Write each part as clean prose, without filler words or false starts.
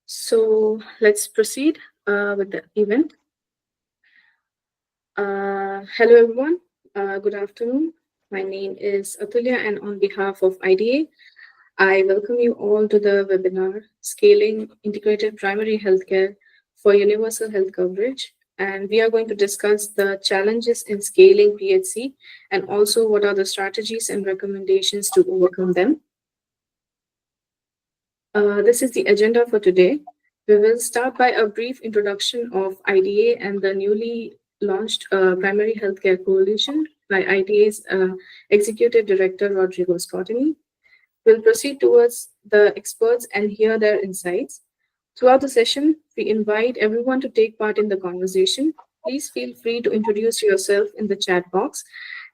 So let's proceed with the event. Hello, everyone. Good afternoon. My name is Atulya, and on behalf of IDA, I welcome you all to the webinar Scaling Integrated Primary Healthcare for Universal Health Coverage. And we are going to discuss the challenges in scaling PHC and also what are the strategies and recommendations to overcome them. This is the agenda for today. We will start by a brief introduction of IDA and the newly launched Primary Healthcare Coalition by IDA's Executive Director, Rodrigo Scottini. We'll proceed towards the experts and hear their insights. Throughout the session, we invite everyone to take part in the conversation. Please feel free to introduce yourself in the chat box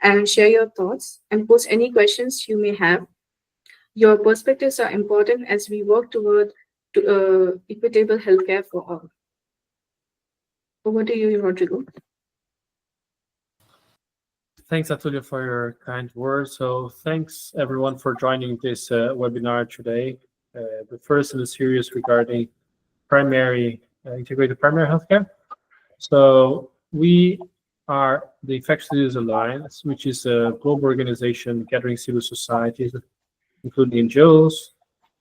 and share your thoughts and post any questions you may have. Your perspectives are important as we work toward equitable healthcare for all. Over to you, Rodrigo. Thanks, Atulya, for your kind words. So thanks, everyone, for joining this webinar today, the first in a series regarding integrated primary healthcare. So we are the Infectious Disease Alliance, which is a global organization gathering civil societies, including NGOs,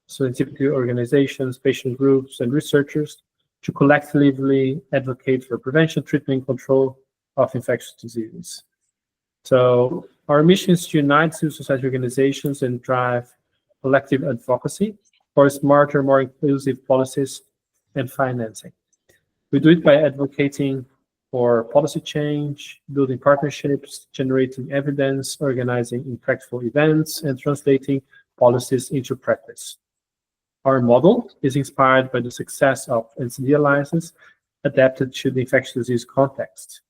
scientific organizations, patient groups, and researchers to collectively advocate for prevention, treatment, and control of infectious diseases. So our mission is to unite civil society organizations and drive collective advocacy for smarter, more inclusive policies and financing. We do it by advocating for policy change, building partnerships, generating evidence, organizing impactful events, and translating policies into practice. Our model is inspired by the success of NCD alliances adapted to the infectious disease context.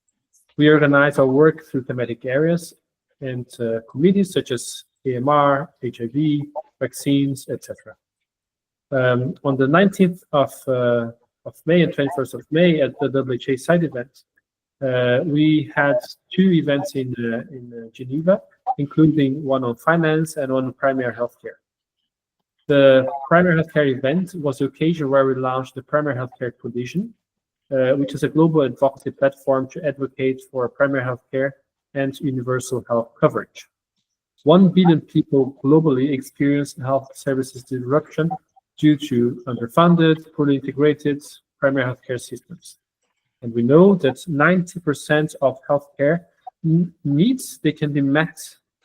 We organize our work through thematic areas and committees such as AMR, HIV, vaccines, etc. On the 19th of May and 21st of May at the WHA side event, we had two events in Geneva, including one on finance and one on primary healthcare. The primary healthcare event was the occasion where we launched the Primary Healthcare Coalition, which is a global advocacy platform to advocate for primary healthcare and universal health coverage. 1 billion people globally experience health services disruption due to underfunded, poorly integrated primary healthcare systems. And we know that 90% of healthcare needs, they can be met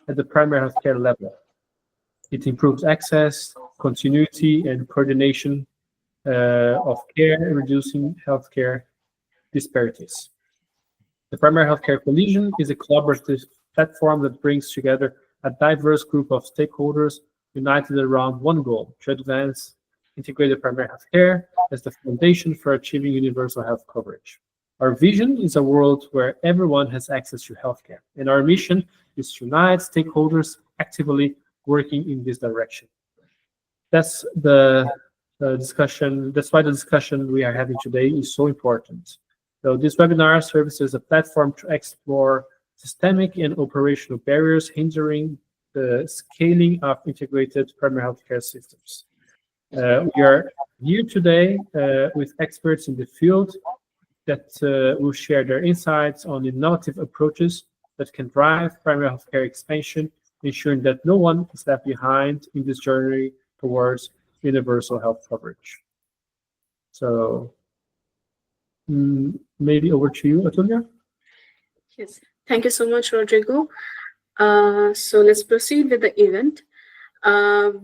at the primary healthcare level. It improves access, continuity, and coordination of care, reducing healthcare disparities. The Primary Healthcare Coalition is a collaborative platform that brings together a diverse group of stakeholders united around one goal: to advance integrated primary healthcare as the foundation for achieving universal health coverage. Our vision is a world where everyone has access to healthcare, and our mission is to unite stakeholders actively working in this direction. That's the discussion. That's why the discussion we are having today is so important. So this webinar serves as a platform to explore systemic and operational barriers hindering the scaling of integrated primary healthcare systems. We are here today with experts in the field that will share their insights on innovative approaches that can drive primary healthcare expansion, ensuring that no one is left behind in this journey towards universal health coverage. So maybe over to you, Atulya. Yes, thank you so much, Rodrigo. So let's proceed with the event.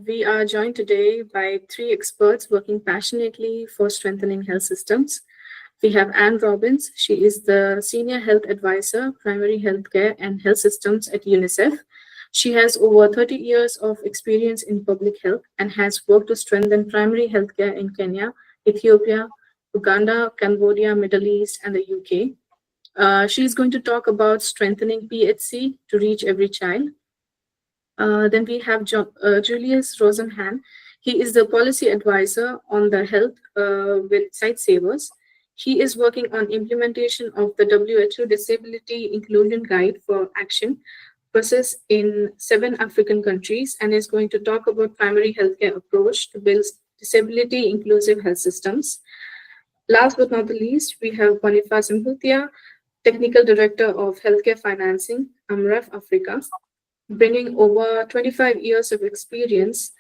We are joined today by 3 experts working passionately for strengthening health systems. We have Anne Robbins. She is the Senior Health Advisor, Primary Healthcare and Health Systems at UNICEF. She has over 30 years of experience in public health and has worked to strengthen primary healthcare in Kenya, Ethiopia, Uganda, Cambodia, Middle East, and the UK. She's going to talk about strengthening PHC to reach every child. Then we have Julius Rosenhan. He is the policy advisor on the health with Sightsavers. He is working on implementation of the WHO Disability Inclusion Guide for Action process in 7 African countries and is going to talk about primary healthcare approach to build disability inclusive health systems. Last but not the least, we have Boniface Mhutia, Technical Director of Healthcare Financing, AMREF Africa, bringing over 25 years of experience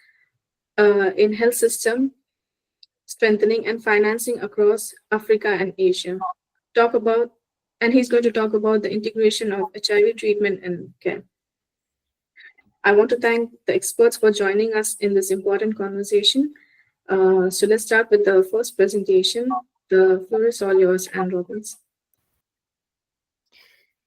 in health system strengthening and financing across Africa and Asia. He's going to talk about the integration of HIV treatment and care. I want to thank the experts for joining us in this important conversation. So let's start with the first presentation. The floor is all yours, Anne Robbins.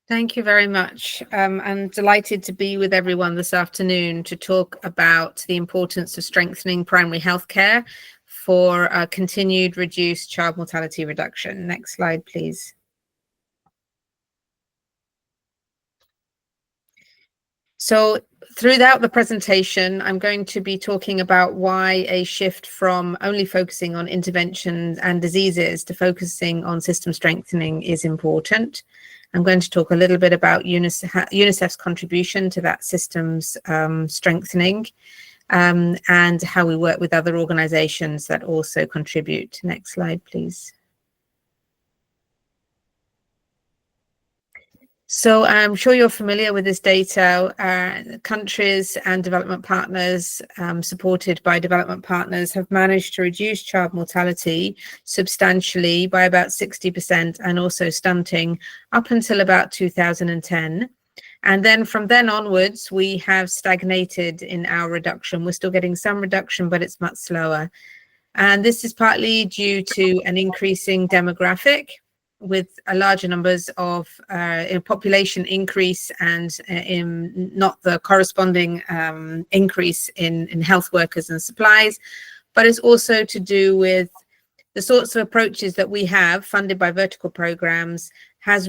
Thank you very much. I'm delighted to be with everyone this afternoon to talk about the importance of strengthening primary healthcare for continued reduced child mortality reduction. Next slide, please. So throughout the presentation, I'm going to be talking about why a shift from only focusing on interventions and diseases to focusing on system strengthening is important. I'm going to talk a little bit about UNICEF's contribution to that systems strengthening and how we work with other organizations that also contribute. Next slide, please. So I'm sure you're familiar with this data. Countries and development partners supported by development partners have managed to reduce child mortality substantially by about 60% and also stunting up until about 2010. And then from then onwards, we have stagnated in our reduction. We're still getting some reduction, but it's much slower. And this is partly due to an increasing demographic, with a larger numbers of population increase and in not the corresponding increase in health workers and supplies, but it's also to do with the sorts of approaches that we have funded by vertical programs have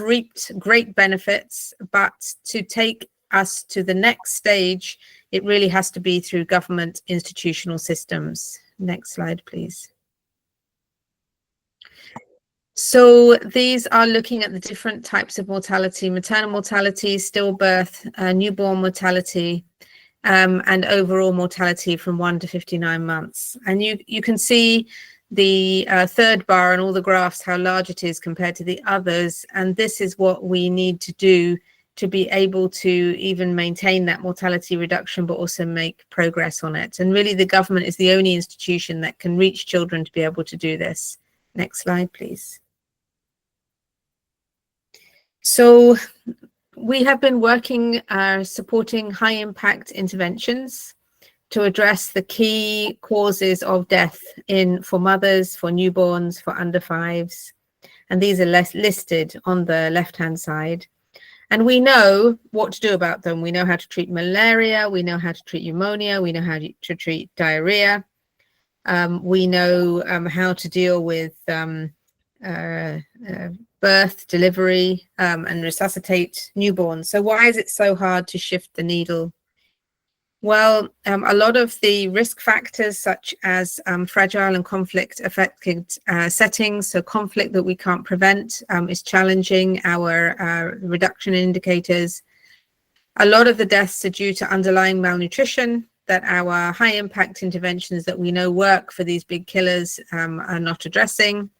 reaped great benefits, but to take us to the next stage, it really has to be through government institutional systems. Next slide, please. So these are looking at the different types of mortality: maternal mortality, stillbirth, newborn mortality, and overall mortality from 1 to 59 months. And you can see the third bar and all the graphs, how large it is compared to the others. And this is what we need to do to be able to even maintain that mortality reduction, but also make progress on it. And really, the government is the only institution that can reach children to be able to do this. Next slide, please. So we have been working supporting high impact interventions to address the key causes of death for mothers, for newborns, for under fives. And these are listed on the left-hand side. And we know what to do about them. We know how to treat malaria. We know how to treat pneumonia. We know how to treat diarrhea. We know how to deal with birth, delivery, and resuscitate newborns. So why is it so hard to shift the needle? Well, a lot of the risk factors, such as fragile and conflict affected settings, so conflict that we can't prevent, is challenging our reduction indicators. A lot of the deaths are due to underlying malnutrition, that our high impact interventions that we know work for these big killers are not addressing.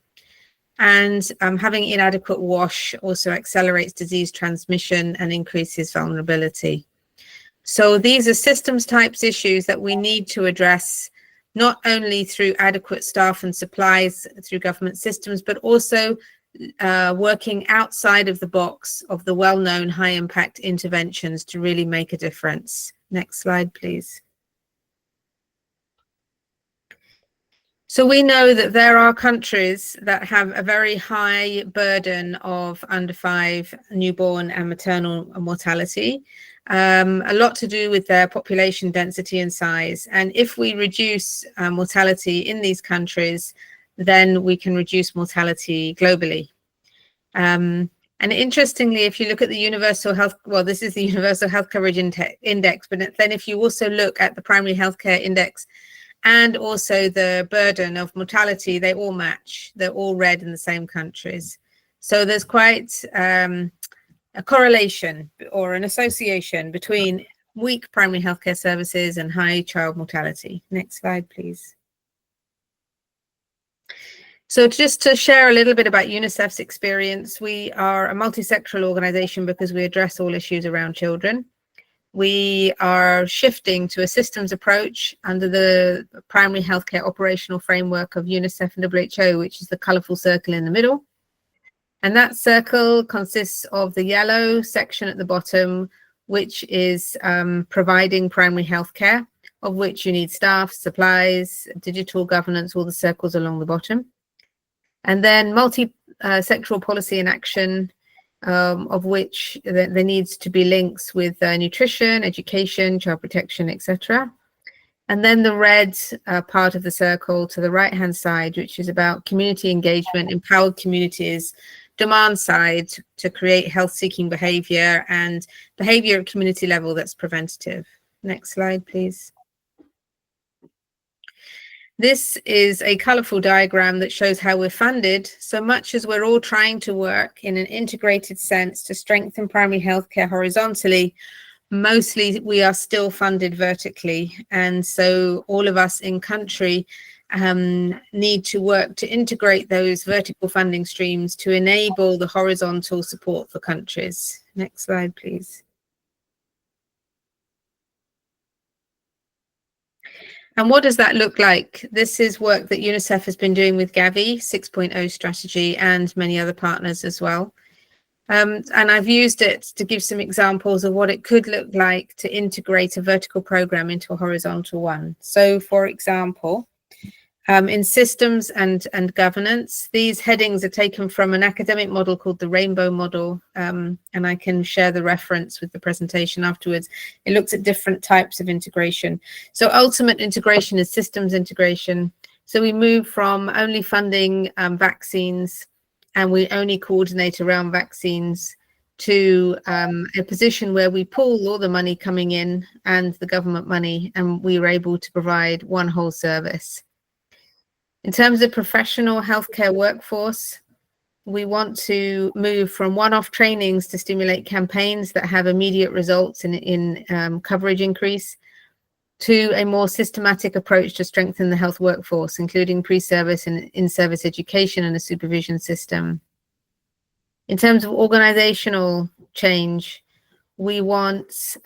And having inadequate wash also accelerates disease transmission and increases vulnerability. So these are systems types issues that we need to address, not only through adequate staff and supplies through government systems, but also working outside of the box of the well-known high impact interventions to really make a difference. Next slide, please. So we know that there are countries that have a very high burden of under 5 newborn and maternal mortality, a lot to do with their population density and size. And if we reduce mortality in these countries, then we can reduce mortality globally. And interestingly, if you look at the universal health, well, this is the universal health coverage index, but then if you also look at the primary healthcare index, and also the burden of mortality, they all match. They're all red in the same countries. So there's quite a correlation or an association between weak primary healthcare services and high child mortality. Next slide, please. So just to share a little bit about UNICEF's experience, we are a multi-sectoral organization because we address all issues around children. We are shifting to a systems approach under the primary healthcare operational framework of UNICEF and WHO, which is the colourful circle in the middle. And that circle consists of the yellow section at the bottom, which is providing primary healthcare, of which you need staff, supplies, digital governance, all the circles along the bottom. And then multi-sectoral policy and action, of which there needs to be links with nutrition, education, child protection, etc. And then the red part of the circle to the right-hand side, which is about community engagement, empowered communities, demand side to create health-seeking behavior and behavior at community level that's preventative. Next slide, please. This is a colourful diagram that shows how we're funded. So much as we're all trying to work in an integrated sense to strengthen primary healthcare horizontally, mostly we are still funded vertically. And so all of us in country need to work to integrate those vertical funding streams to enable the horizontal support for countries. Next slide, please. And what does that look like? This is work that UNICEF has been doing with Gavi 6.0 strategy and many other partners as well. And I've used it to give some examples of what it could look like to integrate a vertical program into a horizontal one. So for example, in systems and governance, these headings are taken from an academic model called the Rainbow Model, and I can share the reference with the presentation afterwards. It looks at different types of integration. So ultimate integration is systems integration. So we move from only funding vaccines, and we only coordinate around vaccines, to a position where we pool all the money coming in and the government money, and we were able to provide one whole service. In terms of professional healthcare workforce, we want to move from one-off trainings to stimulate campaigns that have immediate results in coverage increase, to a more systematic approach to strengthen the health workforce, including pre-service and in-service education and a supervision system. In terms of organizational change, we want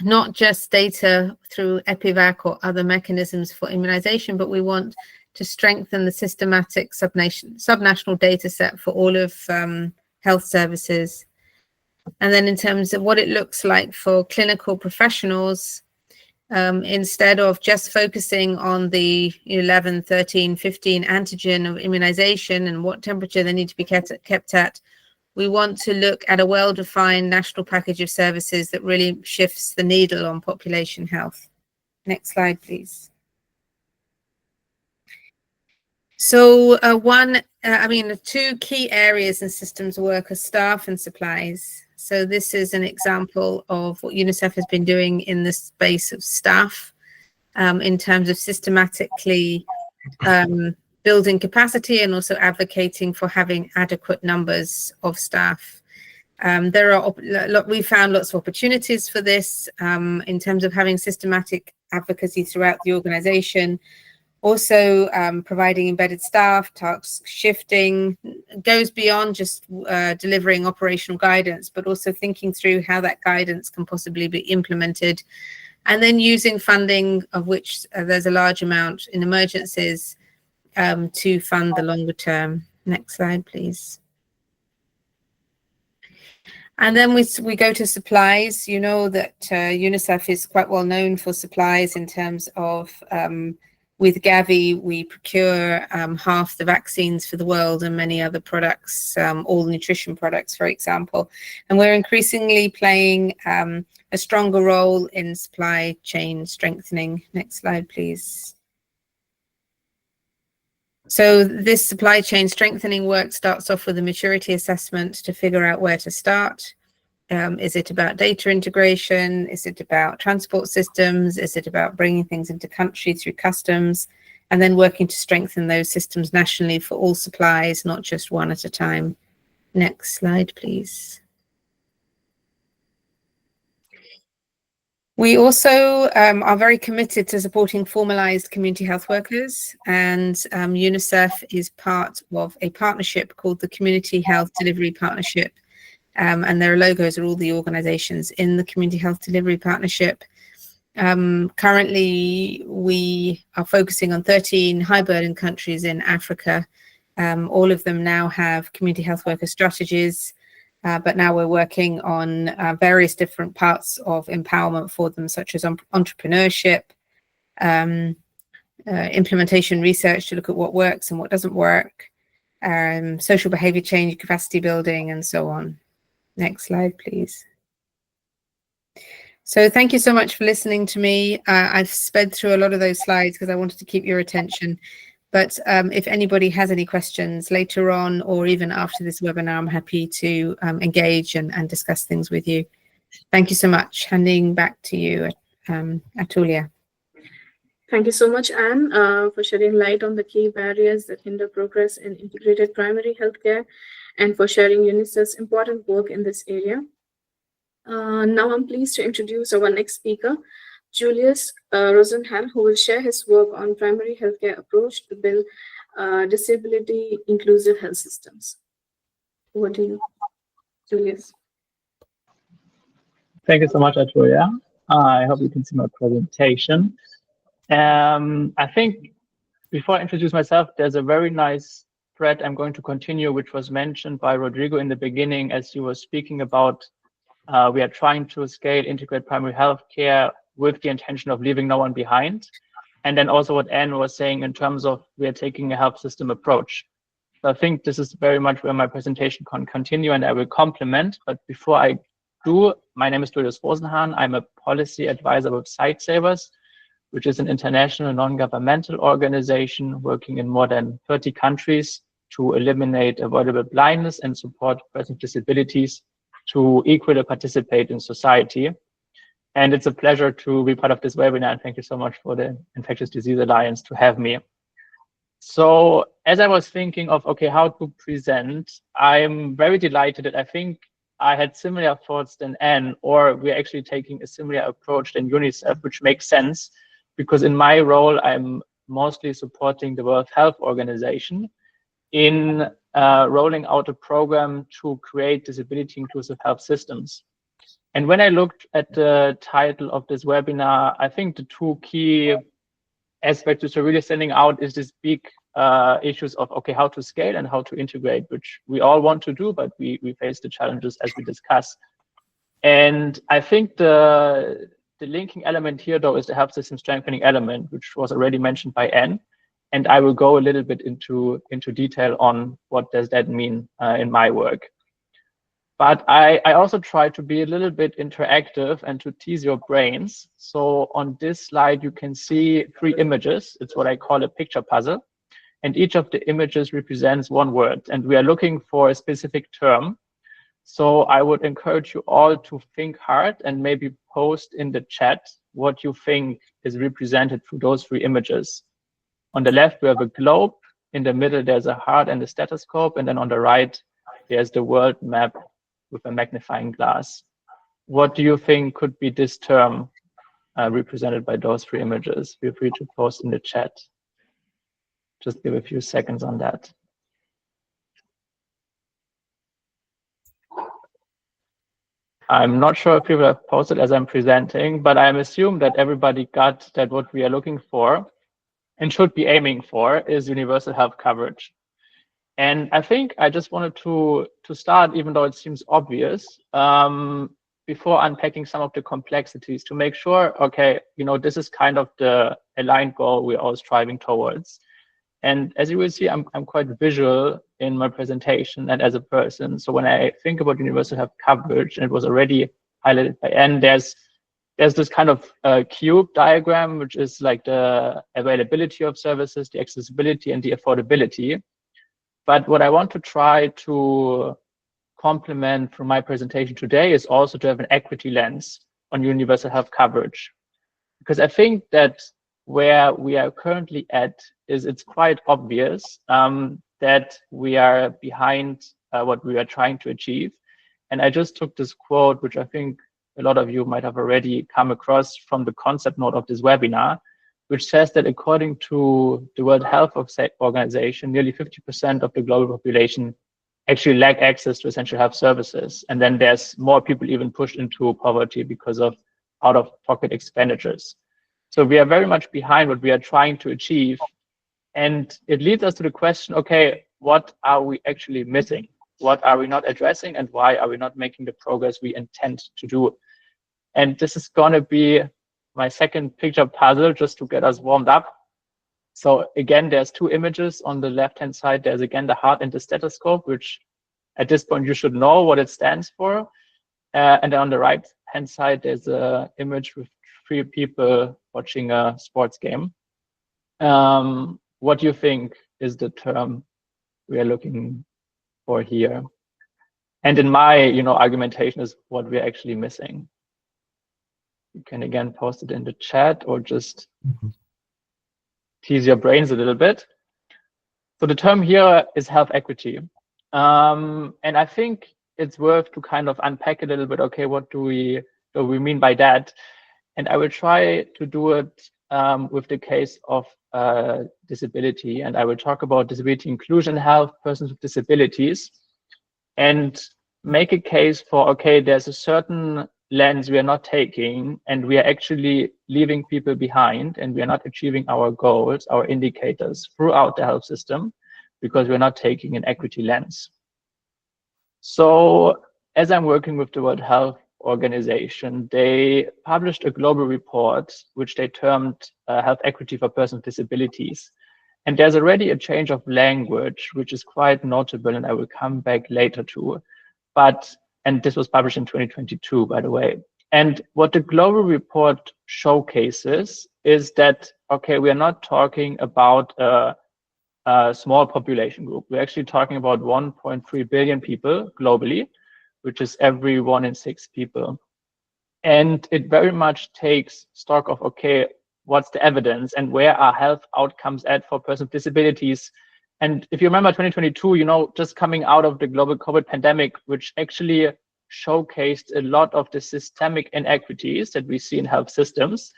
not just data through EpiVac or other mechanisms for immunization, but we want to strengthen the systematic subnational data set for all of health services. And then in terms of what it looks like for clinical professionals, instead of just focusing on the 11, 13, 15 antigen of immunization and what temperature they need to be kept at, we want to look at a well-defined national package of services that really shifts the needle on population health. Next slide, please. So two key areas in systems work are staff and supplies. So this is an example of what UNICEF has been doing in the space of staff in terms of systematically building capacity and also advocating for having adequate numbers of staff. We found lots of opportunities for this in terms of having systematic advocacy throughout the organization. Also providing embedded staff, task shifting, goes beyond just delivering operational guidance, but also thinking through how that guidance can possibly be implemented. And then using funding, of which there's a large amount in emergencies, to fund the longer term. Next slide, please. And then we go to supplies. You know that UNICEF is quite well known for supplies in terms of, with Gavi, we procure half the vaccines for the world and many other products, all nutrition products, for example. And we're increasingly playing a stronger role in supply chain strengthening. Next slide, please. So this supply chain strengthening work starts off with a maturity assessment to figure out where to start. Is it about data integration? Is it about transport systems? Is it about bringing things into country through customs? And then working to strengthen those systems nationally for all supplies, not just one at a time. Next slide, please. We also are very committed to supporting formalized community health workers, and UNICEF is part of a partnership called the Community Health Delivery Partnership, and their logos are all the organizations in the Community Health Delivery Partnership. Currently, we are focusing on 13 high burden countries in Africa. All of them now have community health worker strategies. But now we're working on various different parts of empowerment for them, such as entrepreneurship, implementation research to look at what works and what doesn't work, social behavior change, capacity building, and so on. Next slide, please. So thank you so much for listening to me. I've sped through a lot of those slides because I wanted to keep your attention. But if anybody has any questions later on or even after this webinar, I'm happy to engage and discuss things with you. Thank you so much. Handing back to you, Atulia. Thank you so much, Anne, for shedding light on the key barriers that hinder progress in integrated primary healthcare and for sharing UNICEF's important work in this area. Now I'm pleased to introduce our next speaker, Julius Rosenhan, who will share his work on primary healthcare approach to build disability inclusive health systems. Over to you, Julius. Thank you so much, Atulia. I hope you can see my presentation. I think before I introduce myself, there's a very nice thread I'm going to continue, which was mentioned by Rodrigo in the beginning as you were speaking about we are trying to scale integrate primary health care with the intention of leaving no one behind. And then also what Anne was saying in terms of we are taking a health system approach. So I think this is very much where my presentation can continue and I will complement. But before I do, my name is Julius Rosenhan. I'm a policy advisor with Sightsavers, which is an international non-governmental organization working in more than 30 countries to eliminate avoidable blindness and support persons with disabilities to equally participate in society. And it's a pleasure to be part of this webinar. And thank you so much for the Infectious Disease Alliance to have me. So as I was thinking of, okay, how to present, I'm very delighted that I think I had similar thoughts than Anne, or we're actually taking a similar approach than UNICEF, which makes sense because in my role, I'm mostly supporting the World Health Organization in rolling out a program to create disability inclusive health systems. And when I looked at the title of this webinar, I think the two key aspects which are really standing out is this big issues of, okay, how to scale and how to integrate, which we all want to do, but we face the challenges as we discuss. And I think the linking element here, though, is the health system strengthening element, which was already mentioned by Anne. And I will go a little bit into detail on what does that mean in my work. But I also try to be a little bit interactive and to tease your brains. So on this slide, you can see 3 images. It's what I call a picture puzzle. And each of the images represents one word. And we are looking for a specific term. So I would encourage you all to think hard and maybe post in the chat what you think is represented through those 3 images. On the left, we have a globe. In the middle, there's a heart and a stethoscope. And then on the right, there's the world map with a magnifying glass. What do you think could be this term represented by those 3 images? Feel free to post in the chat. Just give a few seconds on that. I'm not sure if people have posted as I'm presenting, but I'm assuming that everybody got that what we are looking for and should be aiming for is universal health coverage. And I think I just wanted to start, even though it seems obvious, before unpacking some of the complexities to make sure, okay, you know, this is kind of the aligned goal we're all striving towards. And as you will see, I'm quite visual in my presentation and as a person. So when I think about universal health coverage, and it was already highlighted by Anne, there's this kind of cube diagram, which is like the availability of services, the accessibility, and the affordability. But what I want to try to complement from my presentation today is also to have an equity lens on universal health coverage. Because I think that where we are currently at is it's quite obvious that we are behind what we are trying to achieve. And I just took this quote, which I think a lot of you might have already come across from the concept note of this webinar, which says that according to the World Health Organization, nearly 50% of the global population actually lack access to essential health services. And then there's more people even pushed into poverty because of out-of-pocket expenditures. So we are very much behind what we are trying to achieve. And it leads us to the question, okay, what are we actually missing? What are we not addressing, and why are we not making the progress we intend to do? And this is going to be my second picture puzzle, just to get us warmed up. So again, there's two images. On the left-hand side, there's again the heart and the stethoscope, which at this point you should know what it stands for. And then on the right-hand side, there's an image with 3 people watching a sports game. What do you think is the term we are looking for here? And in my, argumentation is what we're actually missing. You can again post it in the chat or just tease your brains a little bit. So the term here is health equity. And I think it's worth to kind of unpack a little bit, okay, what do we mean by that? And I will try to do it with the case of disability. And I will talk about disability inclusion health, persons with disabilities, and make a case for, okay, there's a certain lens we are not taking, and we are actually leaving people behind, and we are not achieving our goals, our indicators throughout the health system, because we're not taking an equity lens. So as I'm working with the World Health Organization, they published a global report, which they termed Health Equity for Persons with Disabilities. And there's already a change of language, which is quite notable, and I will come back later to. And this was published in 2022, by the way. And what the global report showcases is that, okay, we are not talking about a small population group. We're actually talking about 1.3 billion people globally, which is every 1 in 6 people. And it very much takes stock of, okay, what's the evidence and where are health outcomes at for persons with disabilities? And if you remember 2022, just coming out of the global COVID pandemic, which actually showcased a lot of the systemic inequities that we see in health systems,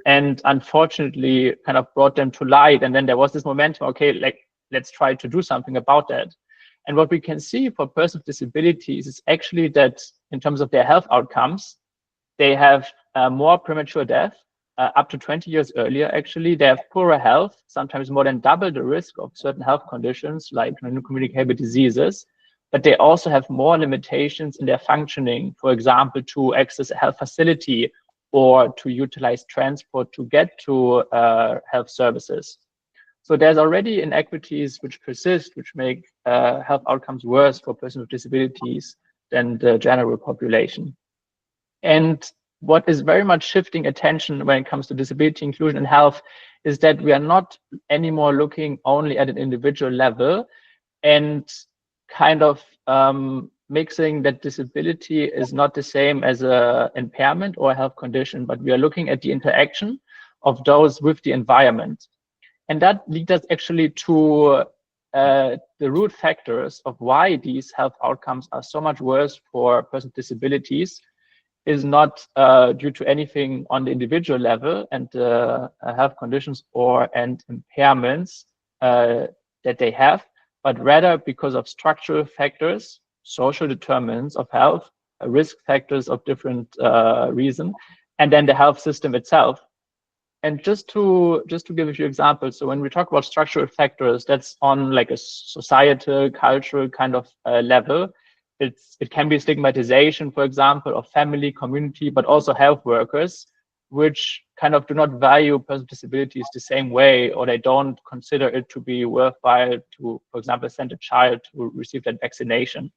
and unfortunately kind of brought them to light. And then there was this momentum, okay, let's try to do something about that. And what we can see for persons with disabilities is actually that in terms of their health outcomes, they have more premature death, up to 20 years earlier, actually. They have poorer health, sometimes more than double the risk of certain health conditions like communicable diseases, but they also have more limitations in their functioning, for example, to access a health facility or to utilize transport to get to health services. So there's already inequities which persist, which make health outcomes worse for persons with disabilities than the general population. And what is very much shifting attention when it comes to disability inclusion and health is that we are not anymore looking only at an individual level and kind of mixing that disability is not the same as an impairment or a health condition, but we are looking at the interaction of those with the environment. And that leads us actually to the root factors of why these health outcomes are so much worse for persons with disabilities is not due to anything on the individual level and health conditions and impairments that they have, but rather because of structural factors, social determinants of health, risk factors of different reason, and then the health system itself. And just to give a few examples, so when we talk about structural factors, that's on like a societal, cultural kind of level. It can be stigmatization, for example, of family, community, but also health workers, which kind of do not value persons with disabilities the same way, or they don't consider it to be worthwhile to, for example, send a child to receive that vaccination.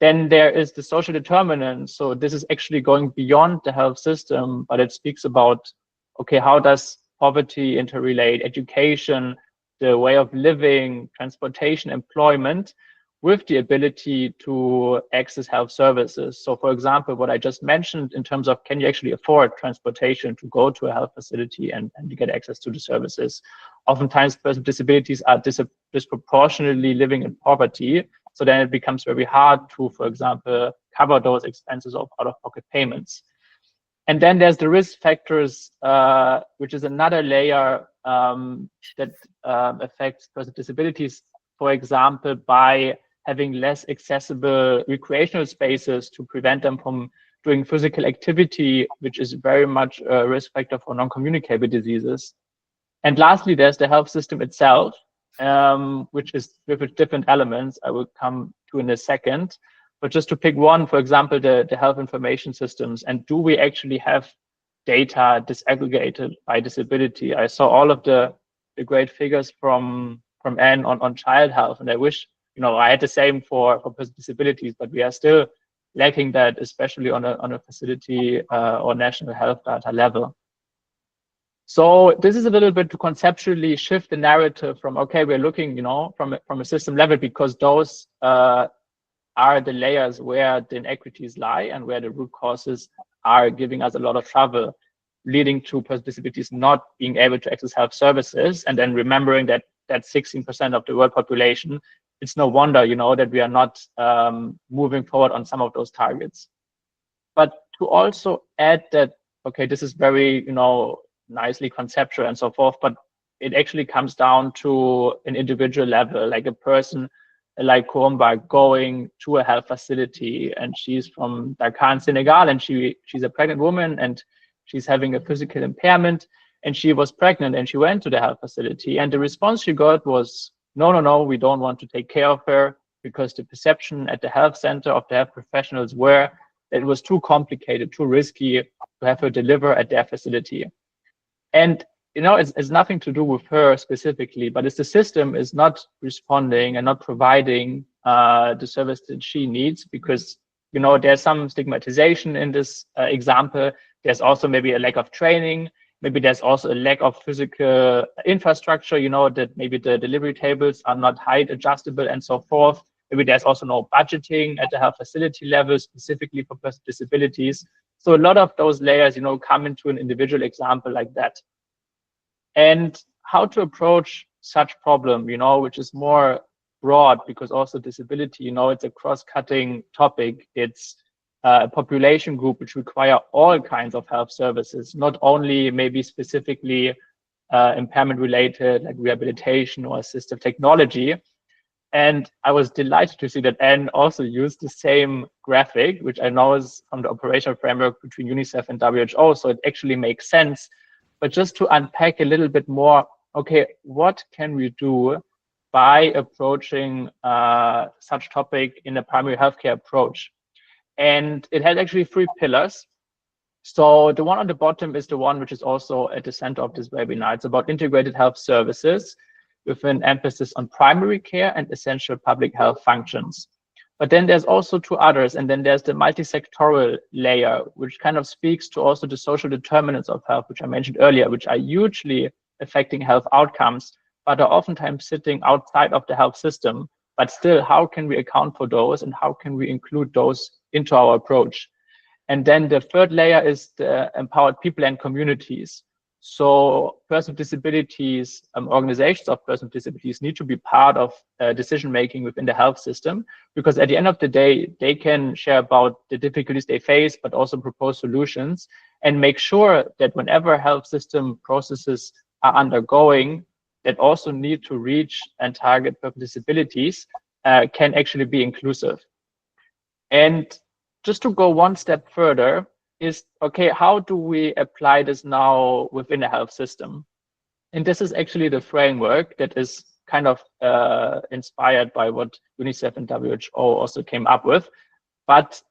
Then there is the social determinant. So this is actually going beyond the health system, but it speaks about, okay, how does poverty interrelate, education, the way of living, transportation, employment, with the ability to access health services. So for example, what I just mentioned in terms of can you actually afford transportation to go to a health facility and to get access to the services? Oftentimes persons with disabilities are disproportionately living in poverty. So then it becomes very hard to, for example, cover those expenses of out-of-pocket payments. And then there's the risk factors, which is another layer that affects persons with disabilities, for example, by having less accessible recreational spaces to prevent them from doing physical activity, which is very much a risk factor for non-communicable diseases. And lastly, there's the health system itself, which is with different elements I will come to in a second. But just to pick one, for example, the health information systems, and do we actually have data disaggregated by disability? I saw all of the great figures from Anne on child health, and I wish, you know, I had the same for persons with disabilities, but we are still lacking that, especially on a facility or national health data level. So this is a little bit to conceptually shift the narrative from, okay, we're looking, you know, from a system level, because those are the layers where the inequities lie and where the root causes are giving us a lot of trouble, leading to persons with disabilities not being able to access health services. And then remembering that 16% of the world population, it's no wonder, you know, that we are not moving forward on some of those targets. But to also add that, okay, this is very, you know, nicely conceptual and so forth, but it actually comes down to an individual level, like a person like Kurumba going to a health facility, and she's from Dakar in Senegal, and she's a pregnant woman, and she's having a physical impairment, and she was pregnant, and she went to the health facility, and the response she got was, no, we don't want to take care of her, because the perception at the health center of the health professionals were that it was too complicated, too risky to have her deliver at their facility. And you know, it's nothing to do with her specifically, but it's the system is not responding and not providing the service that she needs, because, you know, there's some stigmatization in this example. There's also maybe a lack of training. Maybe there's also a lack of physical infrastructure, you know, that maybe the delivery tables are not height adjustable and so forth. Maybe there's also no budgeting at the health facility level specifically for persons with disabilities. So a lot of those layers, you know, come into an individual example like that. And how to approach such problem, you know, which is more broad, because also disability, you know, it's a cross-cutting topic. It's a population group which require all kinds of health services, not only maybe specifically impairment related, like rehabilitation or assistive technology. And I was delighted to see that Anne also used the same graphic, which I know is from the operational framework between UNICEF and WHO. So it actually makes sense. But just to unpack a little bit more, okay, what can we do by approaching such topic in a primary healthcare approach? And it had actually 3 pillars. So the one on the bottom is the one which is also at the center of this webinar. It's about integrated health services with an emphasis on primary care and essential public health functions. But then there's also 2 others, and then there's the multi-sectoral layer, which kind of speaks to also the social determinants of health, which I mentioned earlier, which are hugely affecting health outcomes, but are oftentimes sitting outside of the health system. But still, how can we account for those, and how can we include those into our approach? And then the 3rd layer is the empowered people and communities. So persons with disabilities, organizations of persons with disabilities need to be part of decision-making within the health system, because at the end of the day, they can share about the difficulties they face, but also propose solutions and make sure that whenever health system processes are undergoing, that also need to reach and target persons with disabilities can actually be inclusive. And just to go one step further, is, okay, how do we apply this now within a health system? And this is actually the framework that is kind of inspired by what UNICEF and WHO also came up with, but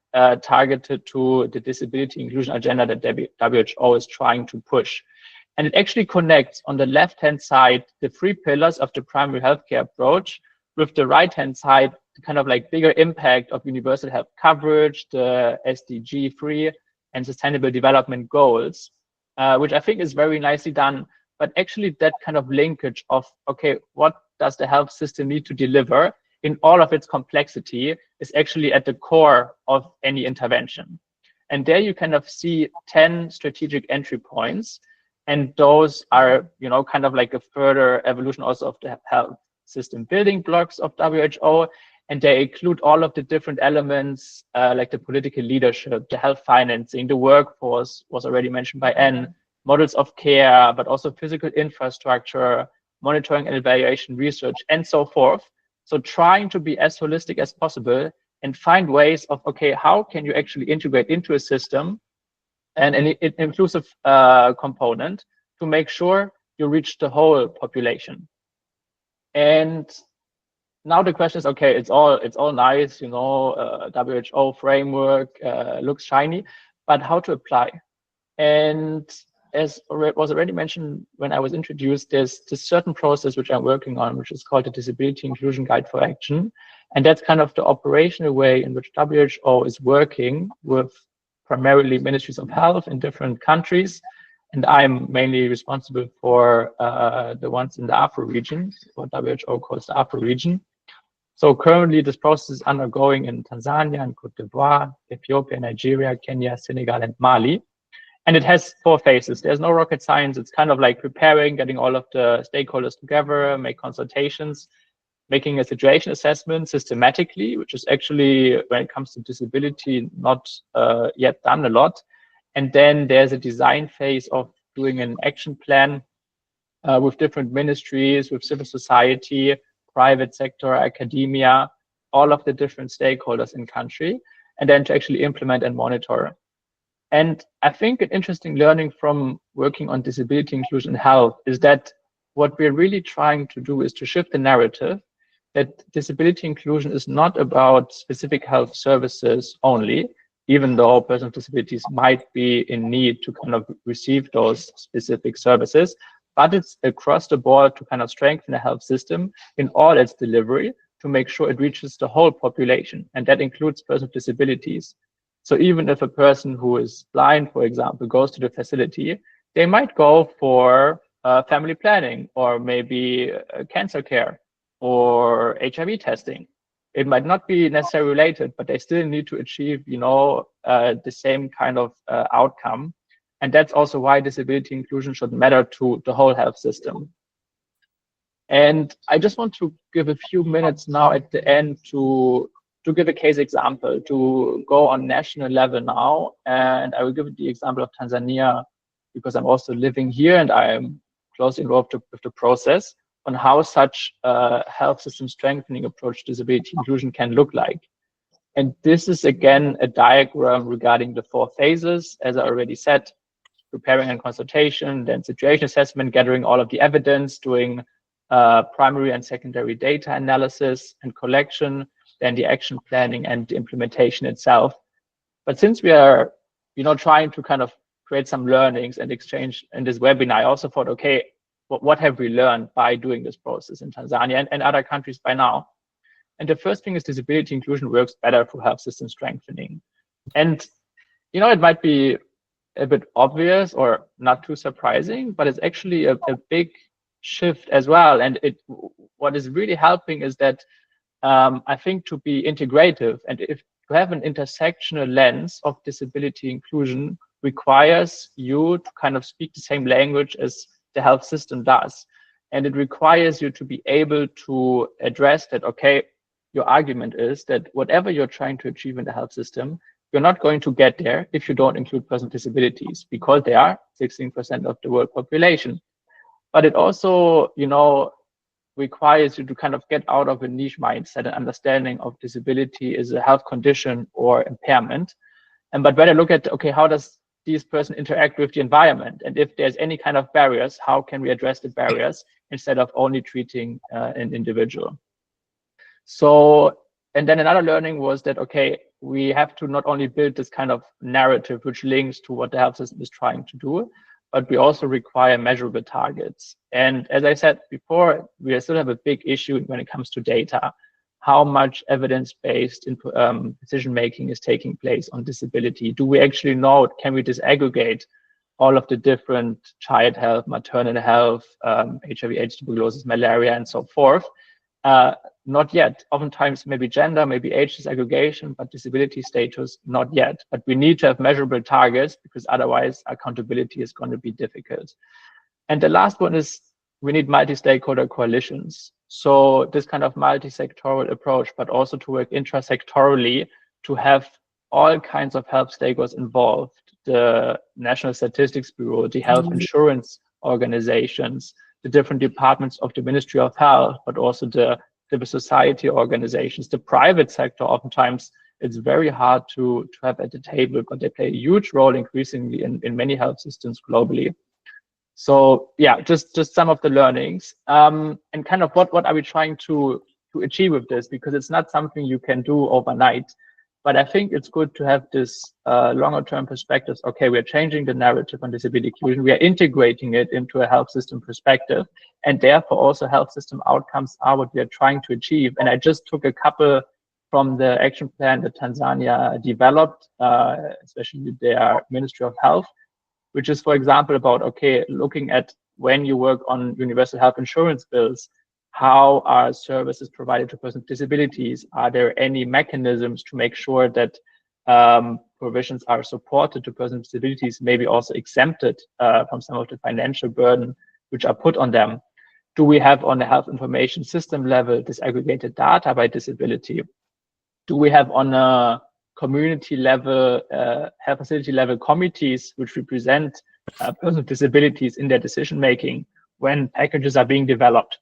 targeted to the disability inclusion agenda that WHO is trying to push. And it actually connects on the left-hand side the 3 pillars of the primary healthcare approach, with the right-hand side the kind of like bigger impact of universal health coverage, the SDG 3, and Sustainable Development Goals, which I think is very nicely done. But actually that kind of linkage of, okay, what does the health system need to deliver in all of its complexity is actually at the core of any intervention. And there you kind of see 10 strategic entry points. And those are, you know, kind of like a further evolution also of the health system building blocks of WHO. And they include all of the different elements, like the political leadership, the health financing, the workforce was already mentioned by Anne, models of care, but also physical infrastructure, monitoring and evaluation research, and so forth. So trying to be as holistic as possible and find ways of, okay, how can you actually integrate into a system and an inclusive component to make sure you reach the whole population. And now the question is, okay, it's all nice, you know, WHO framework looks shiny, but how to apply? And as was already mentioned when I was introduced, there's this certain process which I'm working on, which is called the Disability Inclusion Guide for Action. And that's kind of the operational way in which WHO is working with primarily ministries of health in different countries. And I'm mainly responsible for the ones in the Afro region, what WHO calls the Afro region. So currently this process is undergoing in Tanzania and Cote d'Ivoire, Ethiopia, Nigeria, Kenya, Senegal, and Mali. And it has 4 phases. There's no rocket science. It's kind of like preparing, getting all of the stakeholders together, make consultations, making a situation assessment systematically, which is actually, when it comes to disability, not yet done a lot. And then there's a design phase of doing an action plan with different ministries, with civil society, private sector, academia, all of the different stakeholders in country, and then to actually implement and monitor. And I think an interesting learning from working on disability inclusion health is that what we're really trying to do is to shift the narrative that disability inclusion is not about specific health services only, even though persons with disabilities might be in need to kind of receive those specific services, but it's across the board to kind of strengthen the health system in all its delivery to make sure it reaches the whole population. And that includes persons with disabilities. So even if a person who is blind, for example, goes to the facility, they might go for family planning or maybe cancer care or HIV testing. It might not be necessarily related, but they still need to achieve, you know, the same kind of outcome. And that's also why disability inclusion should matter to the whole health system. And I just want to give a few minutes now at the end to give a case example, to go on national level now. And I will give the example of Tanzania, because I'm also living here and I am closely involved with the process on how such health system strengthening approach to disability inclusion can look like. And this is, again, a diagram regarding the 4 phases, as I already said, preparing and consultation, then situation assessment, gathering all of the evidence, doing primary and secondary data analysis and collection, then the action planning and the implementation itself. But since we are, you know, trying to kind of create some learnings and exchange in this webinar, I also thought, okay, what have we learned by doing this process in Tanzania and other countries by now? And the first thing is disability inclusion works better for health system strengthening. And, you know, it might be a bit obvious or not too surprising, but it's actually a big shift as well. And what is really helping is that I think to be integrative and to have an intersectional lens of disability inclusion requires you to kind of speak the same language as the health system does. And it requires you to be able to address that, okay, your argument is that whatever you're trying to achieve in the health system, you're not going to get there if you don't include persons with disabilities, because they are 16% of the world population. But it also, you know, requires you to kind of get out of a niche mindset and understanding of disability as a health condition or impairment. But better look at, okay, how does these persons interact with the environment? And if there's any kind of barriers, how can we address the barriers instead of only treating an individual? So, and then another learning was that, okay, we have to not only build this kind of narrative which links to what the health system is trying to do, but we also require measurable targets. And as I said before, we still have a big issue when it comes to data. How much evidence-based decision-making is taking place on disability? Do we actually know, can we disaggregate all of the different child health, maternal health, HIV, AIDS, tuberculosis, malaria, and so forth? Not yet. Oftentimes, maybe gender, maybe age disaggregation, but disability status, not yet. But we need to have measurable targets because otherwise accountability is going to be difficult. And the last one is we need multi-stakeholder coalitions. So this kind of multi-sectoral approach, but also to work intra-sectorally to have all kinds of health stakeholders involved, the National Statistics Bureau, the health insurance organizations, the different departments of the Ministry of Health, but also the civil society organizations, the private sector. Oftentimes it's very hard to have at the table, but they play a huge role increasingly in many health systems globally. So yeah, just some of the learnings, and kind of what are we trying to achieve with this, because it's not something you can do overnight. But I think it's good to have this longer term perspectives. Okay, we're changing the narrative on disability inclusion. We are integrating it into a health system perspective, and therefore also health system outcomes are what we are trying to achieve. And I just took a couple from the action plan that Tanzania developed, especially their Ministry of Health, which is, for example, about, okay, looking at when you work on universal health insurance bills, how are services provided to persons with disabilities? Are there any mechanisms to make sure that provisions are supported to persons with disabilities, maybe also exempted from some of the financial burden which are put on them? Do we have on the health information system level disaggregated data by disability? Do we have on a community level, health facility level committees which represent persons with disabilities in their decision making when packages are being developed?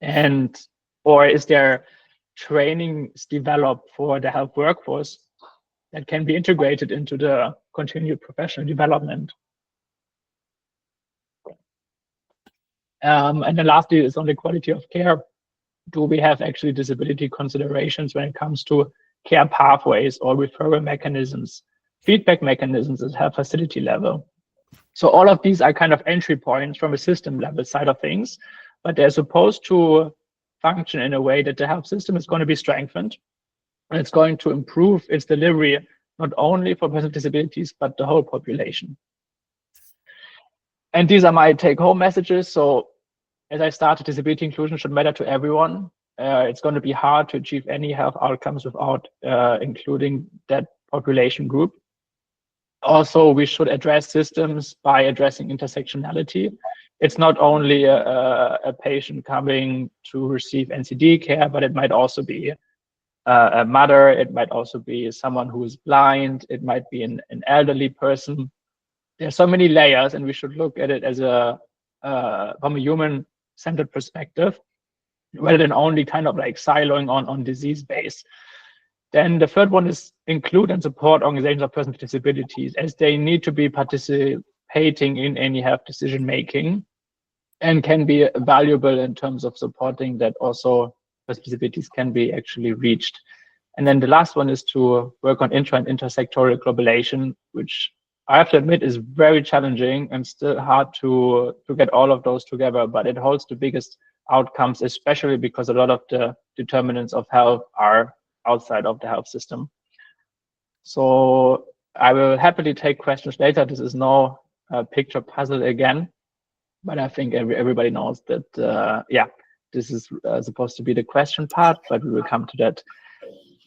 And or is there trainings developed for the health workforce that can be integrated into the continued professional development? And then lastly is on the quality of care. Do we have actually disability considerations when it comes to care pathways or referral mechanisms, feedback mechanisms at health facility level? So all of these are kind of entry points from a system level side of things, but they're supposed to function in a way that the health system is going to be strengthened, and it's going to improve its delivery, not only for persons with disabilities, but the whole population. And these are my take-home messages. So as I started, disability inclusion should matter to everyone. It's going to be hard to achieve any health outcomes without including that population group. Also, we should address systems by addressing intersectionality. It's not only a patient coming to receive NCD care, but it might also be a mother. It might also be someone who is blind. It might be an elderly person. There's so many layers, and we should look at it as from a human-centered perspective, rather than only kind of like siloing on disease base. Then the third one is include and support organizations of persons with disabilities, as they need to be participating in any health decision making, and can be valuable in terms of supporting that also persons with disabilities can be actually reached. And then the last one is to work on intra and intersectoral globalization, which I have to admit is very challenging and still hard to get all of those together, but it holds the biggest outcomes, especially because a lot of the determinants of health are outside of the health system. So I will happily take questions later. This is no picture puzzle again, but I think everybody knows that, yeah, this is supposed to be the question part, but we will come to that.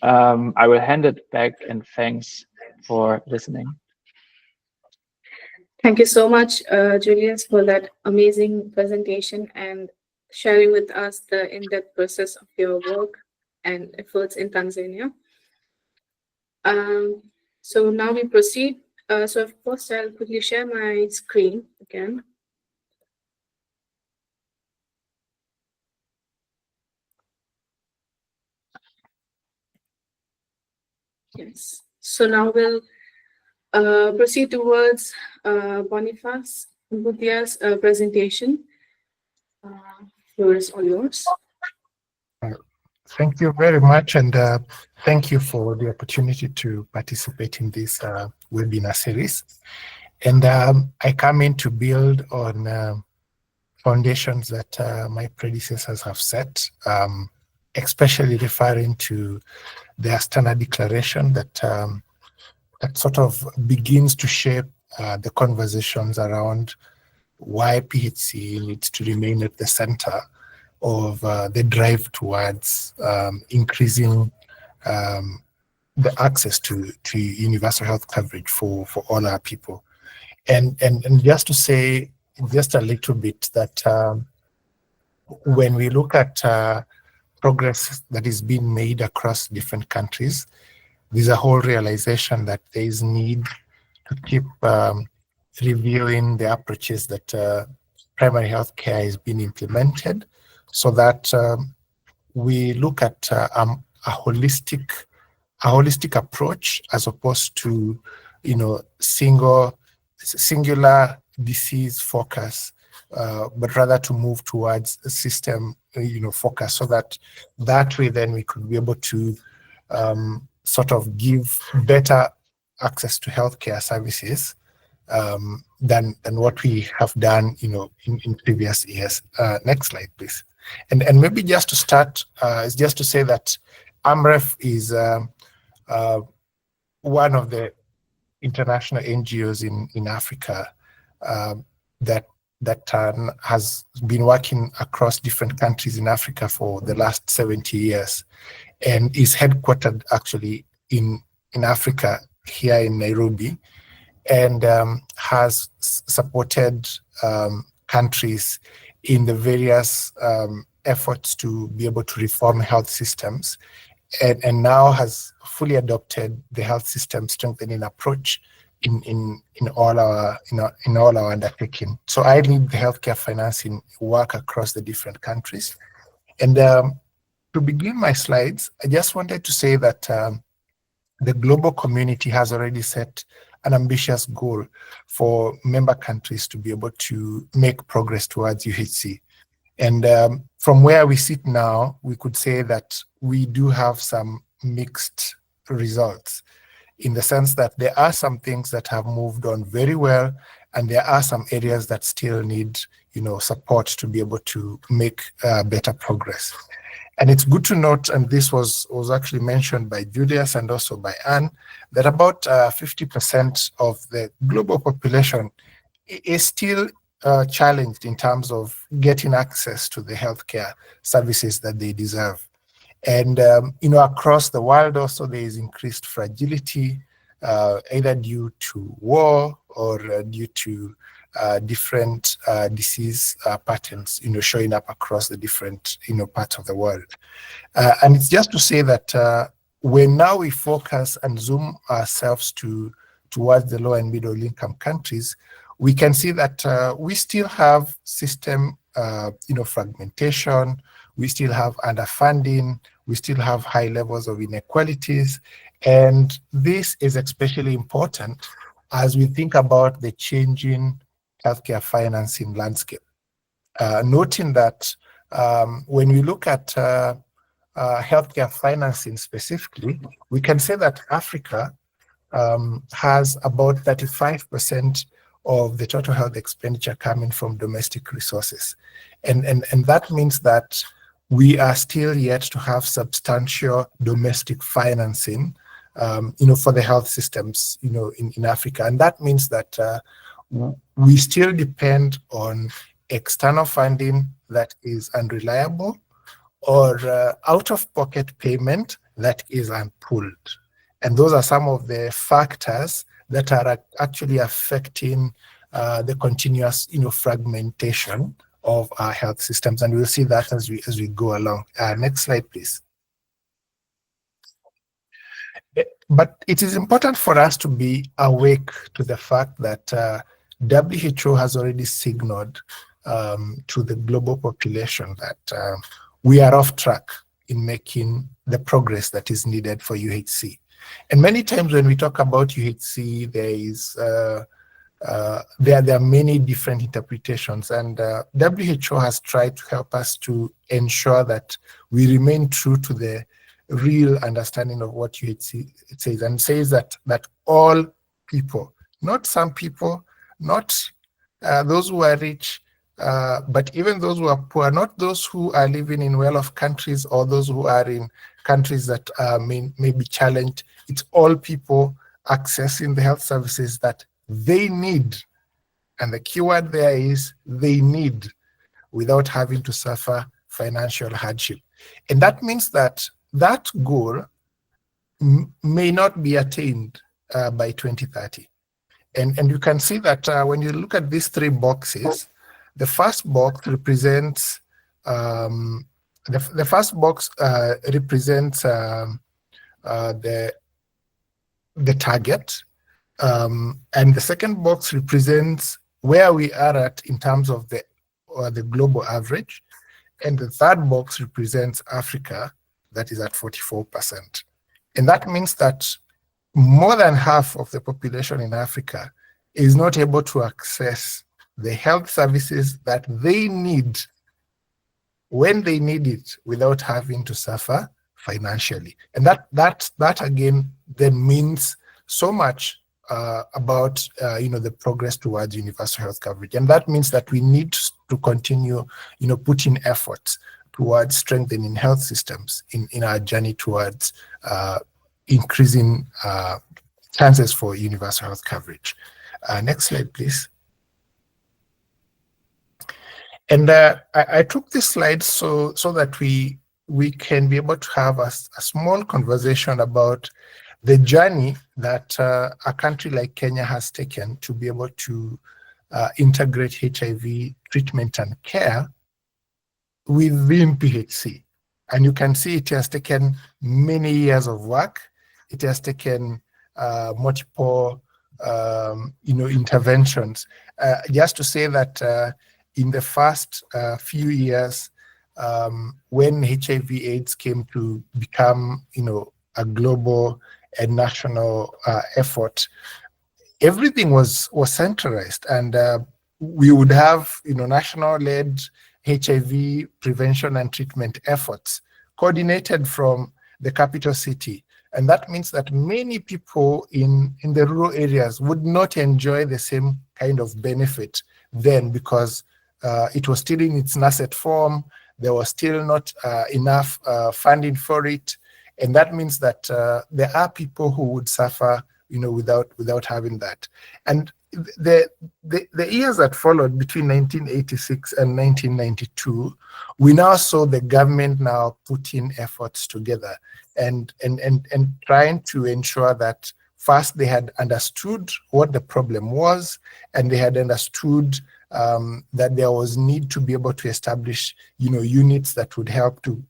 I will hand it back, and thanks for listening. Thank you so much, Julius, for that amazing presentation and sharing with us the in-depth process of your work and efforts in Tanzania. So now we proceed. So of course, I'll quickly share my screen again. Yes. So now we'll proceed towards Boniface Mbuthia's presentation. Floor is all yours. Thank you very much, and thank you for the opportunity to participate in this webinar series. And I come in to build on foundations that my predecessors have set, especially referring to the Astana Declaration that that sort of begins to shape the conversations around why PHC needs to remain at the center of the drive towards increasing the access to universal health coverage for all our people. And just to say just a little bit that when we look at progress that is being made across different countries, there's a whole realization that there is need to keep reviewing the approaches that primary health care is being implemented, so that we look at a holistic approach, as opposed to singular disease focus, but rather to move towards a system focus, so that way then we could be able to sort of give better access to healthcare services than what we have done in previous years. Next slide, please. And maybe just to start, is just to say that AMREF is one of the international NGOs in Africa that has been working across different countries in Africa for the last 70 years, and is headquartered actually in Africa, here in Nairobi, and has supported countries in the various efforts to be able to reform health systems, and now has fully adopted the health system strengthening approach in all our undertaking. So I lead the healthcare financing work across the different countries. And to begin my slides, I just wanted to say that the global community has already set an ambitious goal for member countries to be able to make progress towards UHC. And from where we sit now, we could say that we do have some mixed results, in the sense that there are some things that have moved on very well, and there are some areas that still need support to be able to make better progress. And it's good to note, and this was actually mentioned by Julius and also by Anne, that about 50% of the global population is still challenged in terms of getting access to the healthcare services that they deserve. And across the world also there is increased fragility, either due to war or due to different disease patterns, showing up across the different, parts of the world. And it's just to say that when now we focus and zoom ourselves towards the low and middle income countries, we can see that we still have system, fragmentation, we still have underfunding, we still have high levels of inequalities. And this is especially important as we think about the changing healthcare financing landscape. Noting that when we look at healthcare financing specifically, we can say that Africa has about 35% of the total health expenditure coming from domestic resources. And that means that we are still yet to have substantial domestic financing, for the health systems, in Africa. And that means that we still depend on external funding that is unreliable, or out-of-pocket payment that is unpooled. And those are some of the factors that are actually affecting the continuous, fragmentation of our health systems. And we'll see that as we go along. Next slide, please. But it is important for us to be awake to the fact that WHO has already signaled to the global population that we are off track in making the progress that is needed for UHC. And many times when we talk about UHC, there are many different interpretations, and WHO has tried to help us to ensure that we remain true to the real understanding of what UHC says, and says that all people, not some people, not those who are rich, but even those who are poor, not those who are living in well-off countries or those who are in countries that may be challenged. It's all people accessing the health services that they need. And the keyword there is they need, without having to suffer financial hardship. And that means that that goal may not be attained by 2030. And you can see that when you look at these three boxes, the first box represents the first box represents the target, and the second box represents where we are at in terms of the global average, and the third box represents Africa, that is at 44%. And that means that more than half of the population in Africa is not able to access the health services that they need when they need it without having to suffer financially. And that again then means so much about the progress towards universal health coverage. And that means that we need to continue putting efforts towards strengthening health systems in our journey towards increasing chances for universal health coverage. Next slide, please. And I took this slide so that we can be able to have a small conversation about the journey that a country like Kenya has taken to be able to integrate HIV treatment and care within PHC. And you can see it has taken many years of work. It has taken multiple interventions. Just to say that in the first few years, when HIV/AIDS came to become, a global and national effort, everything was centralized, and we would have, national-led HIV prevention and treatment efforts coordinated from the capital city. And that means that many people in the rural areas would not enjoy the same kind of benefit then, because it was still in its nascent form. There was still not enough funding for it. And that means that there are people who would suffer, without having that. And the years that followed between 1986 and 1992, we now saw the government now putting efforts together and trying to ensure that first they had understood what the problem was, and they had understood that there was need to be able to establish, units that would help to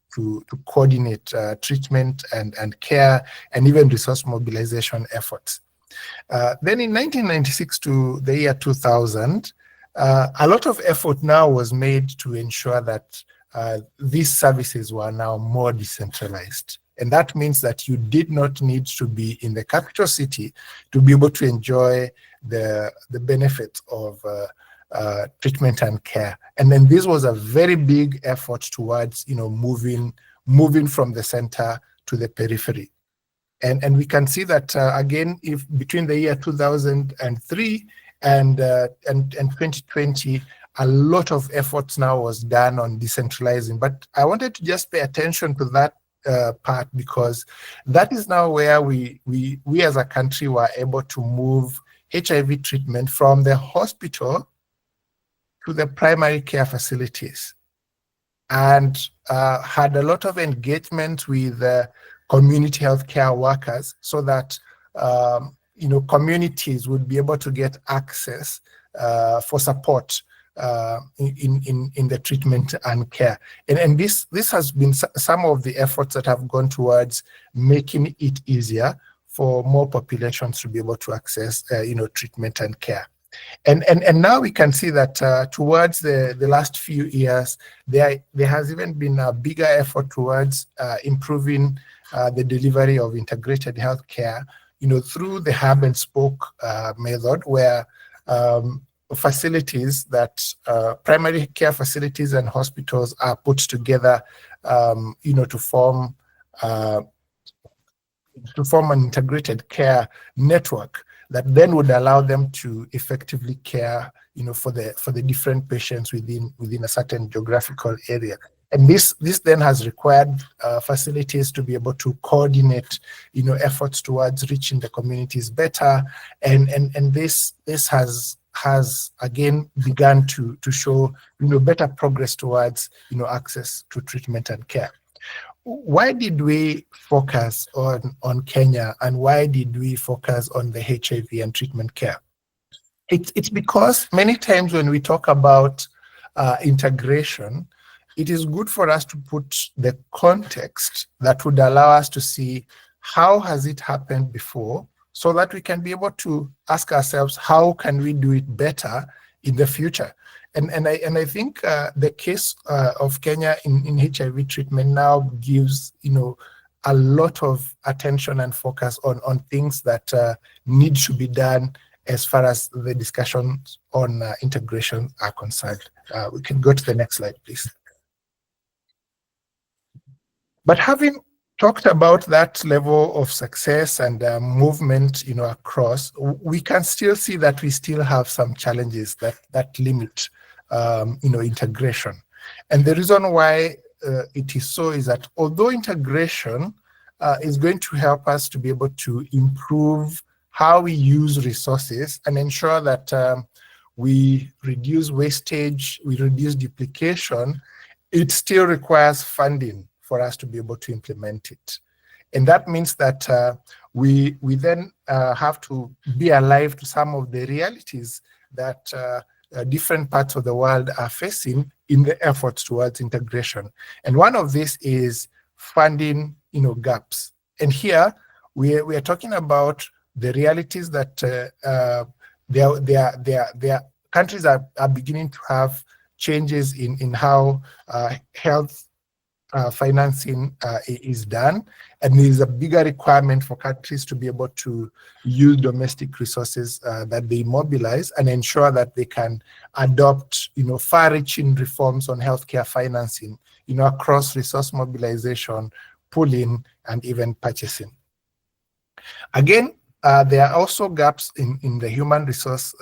coordinate treatment and care and even resource mobilization efforts. Then in 1996 to the year 2000, a lot of effort now was made to ensure that these services were now more decentralized. And that means that you did not need to be in the capital city to be able to enjoy the benefits of treatment and care. And then this was a very big effort towards, moving from the center to the periphery. And we can see that again, if between the year 2003 and 2020, a lot of efforts now was done on decentralizing. But I wanted to just pay attention to that part, because that is now where we as a country were able to move HIV treatment from the hospital to the primary care facilities, and had a lot of engagement with community healthcare workers, so that communities would be able to get access for support in the treatment and care. And this has been some of the efforts that have gone towards making it easier for more populations to be able to access treatment and care. And now we can see that towards the last few years, there has even been a bigger effort towards improving the delivery of integrated healthcare, through the hub and spoke method, where facilities that primary care facilities and hospitals are put together, to form an integrated care network that then would allow them to effectively care, for the different patients within a certain geographical area. And this then has required facilities to be able to coordinate, efforts towards reaching the communities better. And this has again begun to show, better progress towards, access to treatment and care. Why did we focus on Kenya, and why did we focus on the HIV and treatment care? It's because many times when we talk about integration, it is good for us to put the context that would allow us to see how has it happened before, so that we can be able to ask ourselves, how can we do it better in the future? And I think the case of Kenya in HIV treatment now gives, a lot of attention and focus on things that need to be done as far as the discussions on integration are concerned. We can go to the next slide, please. But having talked about that level of success and movement, across, we can still see that we still have some challenges that limit, integration. And the reason why it is so is that although integration is going to help us to be able to improve how we use resources and ensure that we reduce wastage, we reduce duplication, it still requires funding for us to be able to implement it. And that means that we then have to be alive to some of the realities that different parts of the world are facing in the efforts towards integration. And one of these is funding, gaps. And here we are talking about the realities that their countries are beginning to have changes in how health financing is done, and there is a bigger requirement for countries to be able to use domestic resources that they mobilize and ensure that they can adopt, far-reaching reforms on healthcare financing, across resource mobilization, pooling, and even purchasing. Again, there are also gaps in the human resource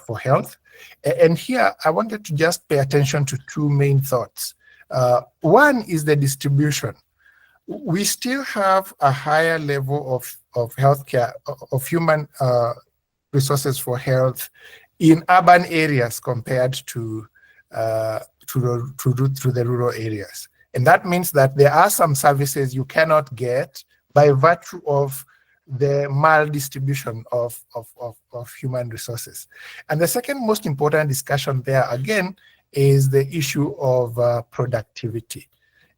for health, and here I wanted to just pay attention to two main thoughts. One is the distribution. We still have a higher level of healthcare, of human resources for health in urban areas compared to the rural areas. And that means that there are some services you cannot get by virtue of the maldistribution of human resources. And the second most important discussion there, again, is the issue of productivity.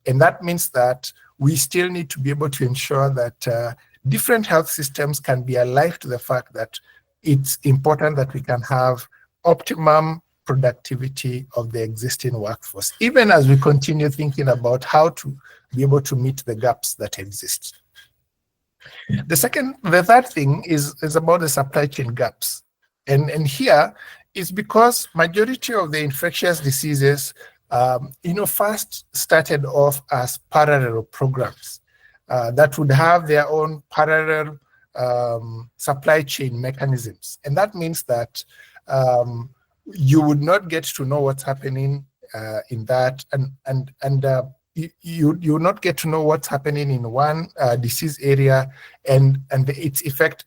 And that means that we still need to be able to ensure that different health systems can be alive to the fact that it's important that we can have optimum productivity of the existing workforce, even as we continue thinking about how to be able to meet the gaps that exist. The third thing is about the supply chain gaps. And here is because majority of the infectious diseases, first started off as parallel programs that would have their own parallel supply chain mechanisms. And that means that you would not get to know what's happening in that, and you will not get to know what's happening in one disease area and its effect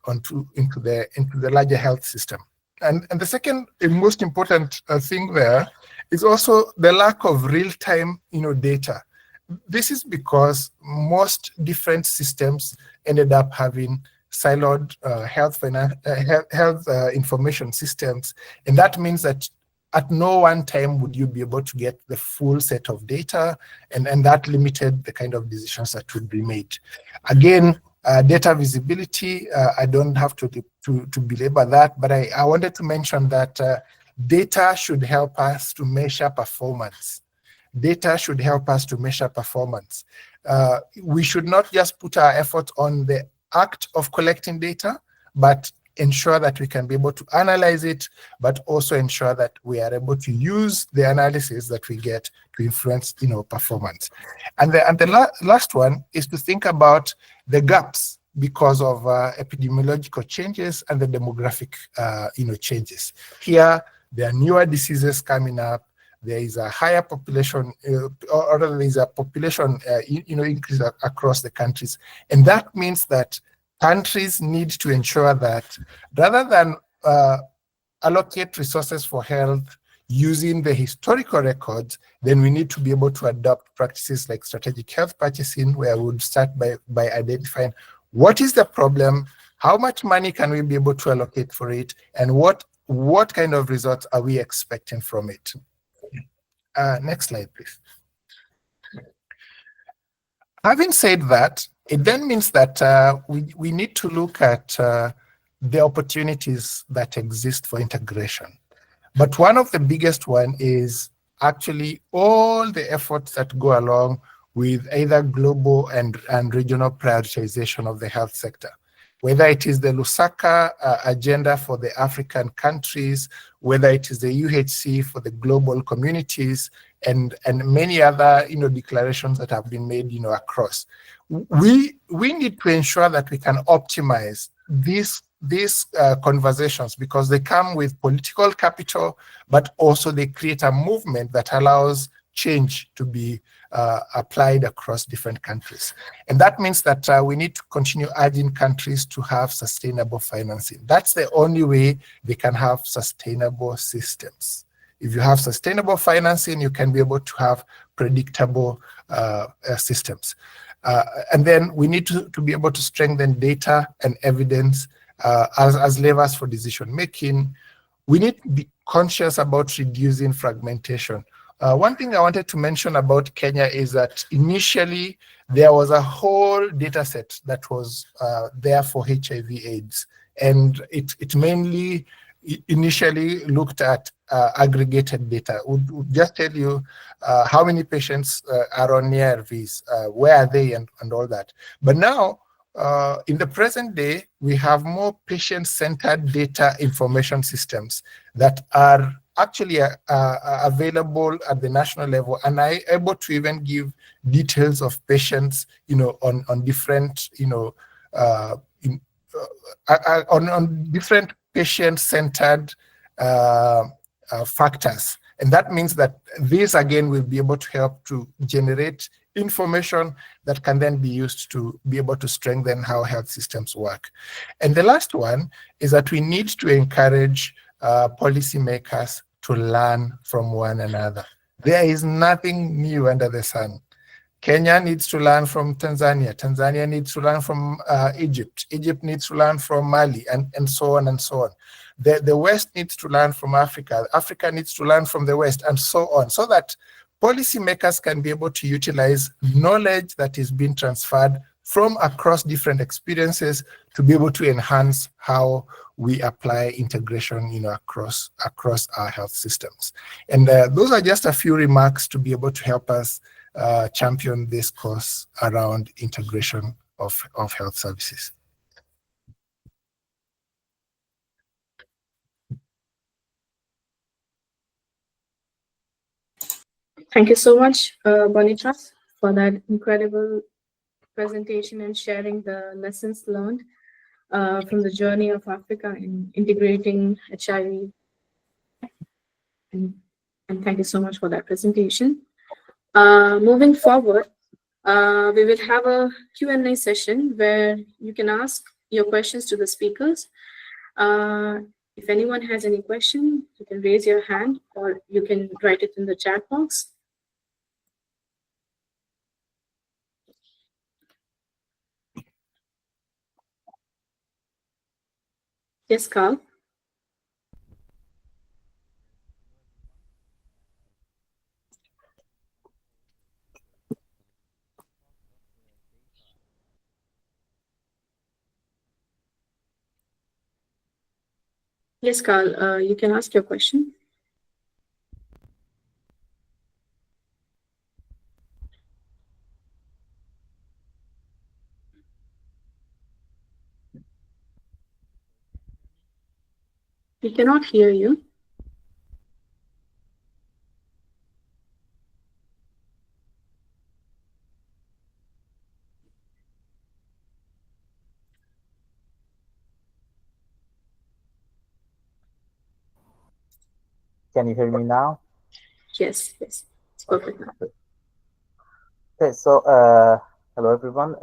into the larger health system. And the second and most important thing there is also the lack of real-time data. This is because most different systems ended up having siloed health information systems, and that means that at no one time would you be able to get the full set of data, and that limited the kind of decisions that would be made. Again, data visibility, I don't have to belabor that, but I wanted to mention that data should help us to measure performance. Data should help us to measure performance. We should not just put our effort on the act of collecting data, but ensure that we can be able to analyze it, but also ensure that we are able to use the analysis that we get to influence, performance. And the last one is to think about the gaps because of epidemiological changes and the demographic, changes. Here, there are newer diseases coming up. There is a higher population, or there is a population, increase across the countries, and that means that countries need to ensure that rather than allocate resources for health using the historical records, then we need to be able to adopt practices like strategic health purchasing, where we would start by identifying what is the problem, how much money can we be able to allocate for it, and what kind of results are we expecting from it. Next slide, please. Having said that, it then means that we need to look at the opportunities that exist for integration. But one of the biggest one is actually all the efforts that go along with either global and regional prioritization of the health sector, whether it is the Lusaka agenda for the African countries, whether it is the UHC for the global communities, and many other declarations that have been made across. We need to ensure that we can optimize these conversations, because they come with political capital, but also they create a movement that allows change to be applied across different countries. And that means that we need to continue urging countries to have sustainable financing. That's the only way they can have sustainable systems. If you have sustainable financing, you can be able to have predictable systems. And then we need to be able to strengthen data and evidence as levers for decision making. We need to be conscious about reducing fragmentation. One thing I wanted to mention about Kenya is that initially there was a whole data set that was there for HIV/AIDS, and it mainly initially looked at aggregated data. Would just tell you how many patients are on ARVs, where are they, and all that. But now, in the present day, we have more patient-centered data information systems that are actually available at the national level, and are able to even give details of patients, on different, on different patient-centered factors. And that means that this again will be able to help to generate information that can then be used to be able to strengthen how health systems work. And the last one is that we need to encourage policymakers to learn from one another. There is nothing new under the sun. Kenya needs to learn from Tanzania. Tanzania needs to learn from Egypt. Egypt needs to learn from Mali, and so on and so on. The West needs to learn from Africa. Africa needs to learn from the West, and so on, so that policymakers can be able to utilize knowledge that is being transferred from across different experiences to be able to enhance how we apply integration, across our health systems. And those are just a few remarks to be able to help us champion this cause around integration of health services. Thank you so much, Bonitas, for that incredible presentation and sharing the lessons learned from the journey of Africa in integrating HIV. And thank you so much for that presentation. Moving forward, we will have a Q&A session where you can ask your questions to the speakers. If anyone has any question, you can raise your hand or you can write it in the chat box. Yes, Carl. Yes, Carl, you can ask your question. We cannot hear you. Can you hear me now? Yes, it's perfect now. Okay, so hello everyone.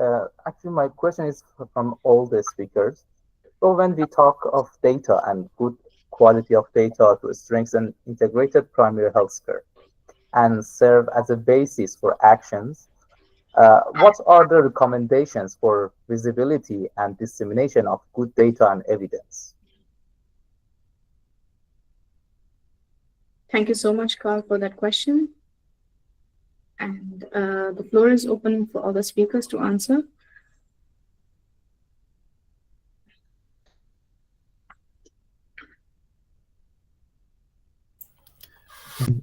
Actually, my question is from all the speakers. So when we talk of data and good quality of data to strengthen integrated primary health care and serve as a basis for actions, what are the recommendations for visibility and dissemination of good data and evidence? Thank you so much, Carl, for that question. And the floor is open for all the speakers to answer.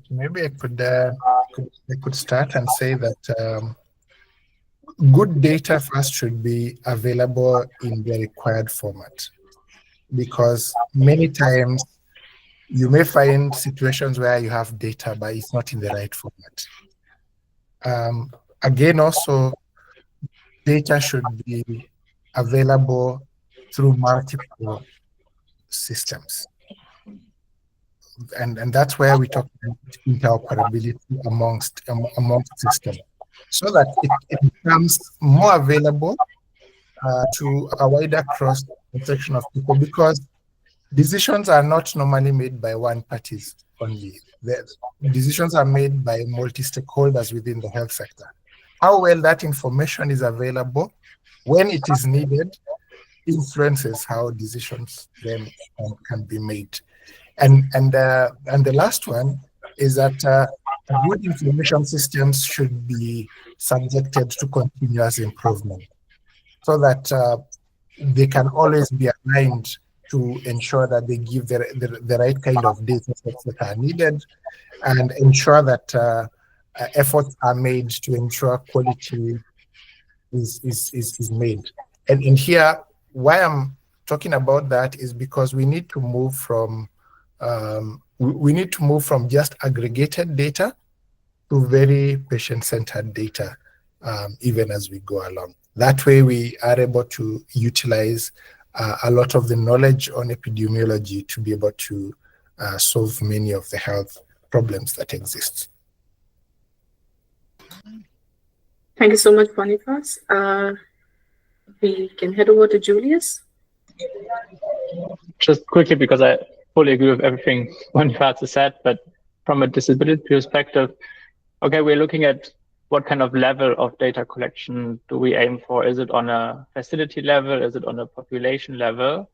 Maybe I could start and say that good data first should be available in the required format, because many times you may find situations where you have data, but it's not in the right format. Again, also, data should be available through multiple systems. And that's where we talk about interoperability amongst systems, so that it becomes more available to a wider cross-section of people, because decisions are not normally made by one party only. The decisions are made by multi-stakeholders within the health sector. How well that information is available when it is needed influences how decisions then can be made. And the last one is that good information systems should be subjected to continuous improvement, so that they can always be aligned to ensure that they give the right kind of data sets that are needed, and ensure that efforts are made to ensure quality is made. And in here, why I'm talking about that is because we need to move from just aggregated data to very patient-centered data, even as we go along. That way, we are able to utilize a lot of the knowledge on epidemiology to be able to solve many of the health problems that exist. Thank you so much, Boniface. We can head over to Julius. Just quickly, because I fully agree with everything Boniface has said, but from a disability perspective, okay, we're looking at what kind of level of data collection do we aim for? Is it on a facility level? Is it on a population level?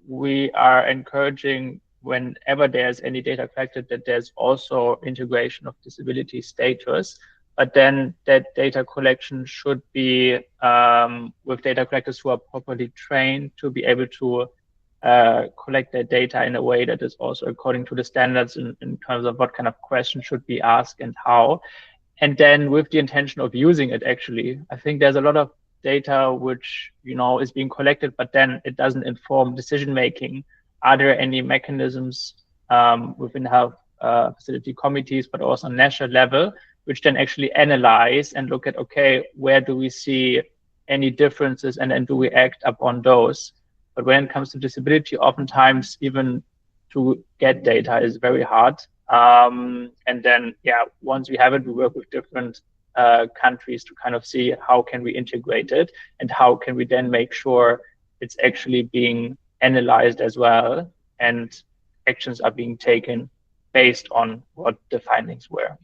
We are encouraging, whenever there's any data collected, that there's also integration of disability status, but then that data collection should be with data collectors who are properly trained to be able to collect their data in a way that is also according to the standards in terms of what kind of questions should be asked and how. And then with the intention of using it, actually, I think there's a lot of data which, is being collected, but then it doesn't inform decision-making. Are there any mechanisms within health facility committees, but also on national level, which then actually analyze and look at, okay, where do we see any differences, and then do we act upon those? But when it comes to disability, oftentimes even to get data is very hard. And then, once we have it, we work with different countries to kind of see how can we integrate it, and how can we then make sure it's actually being analyzed as well, and actions are being taken based on what the findings were.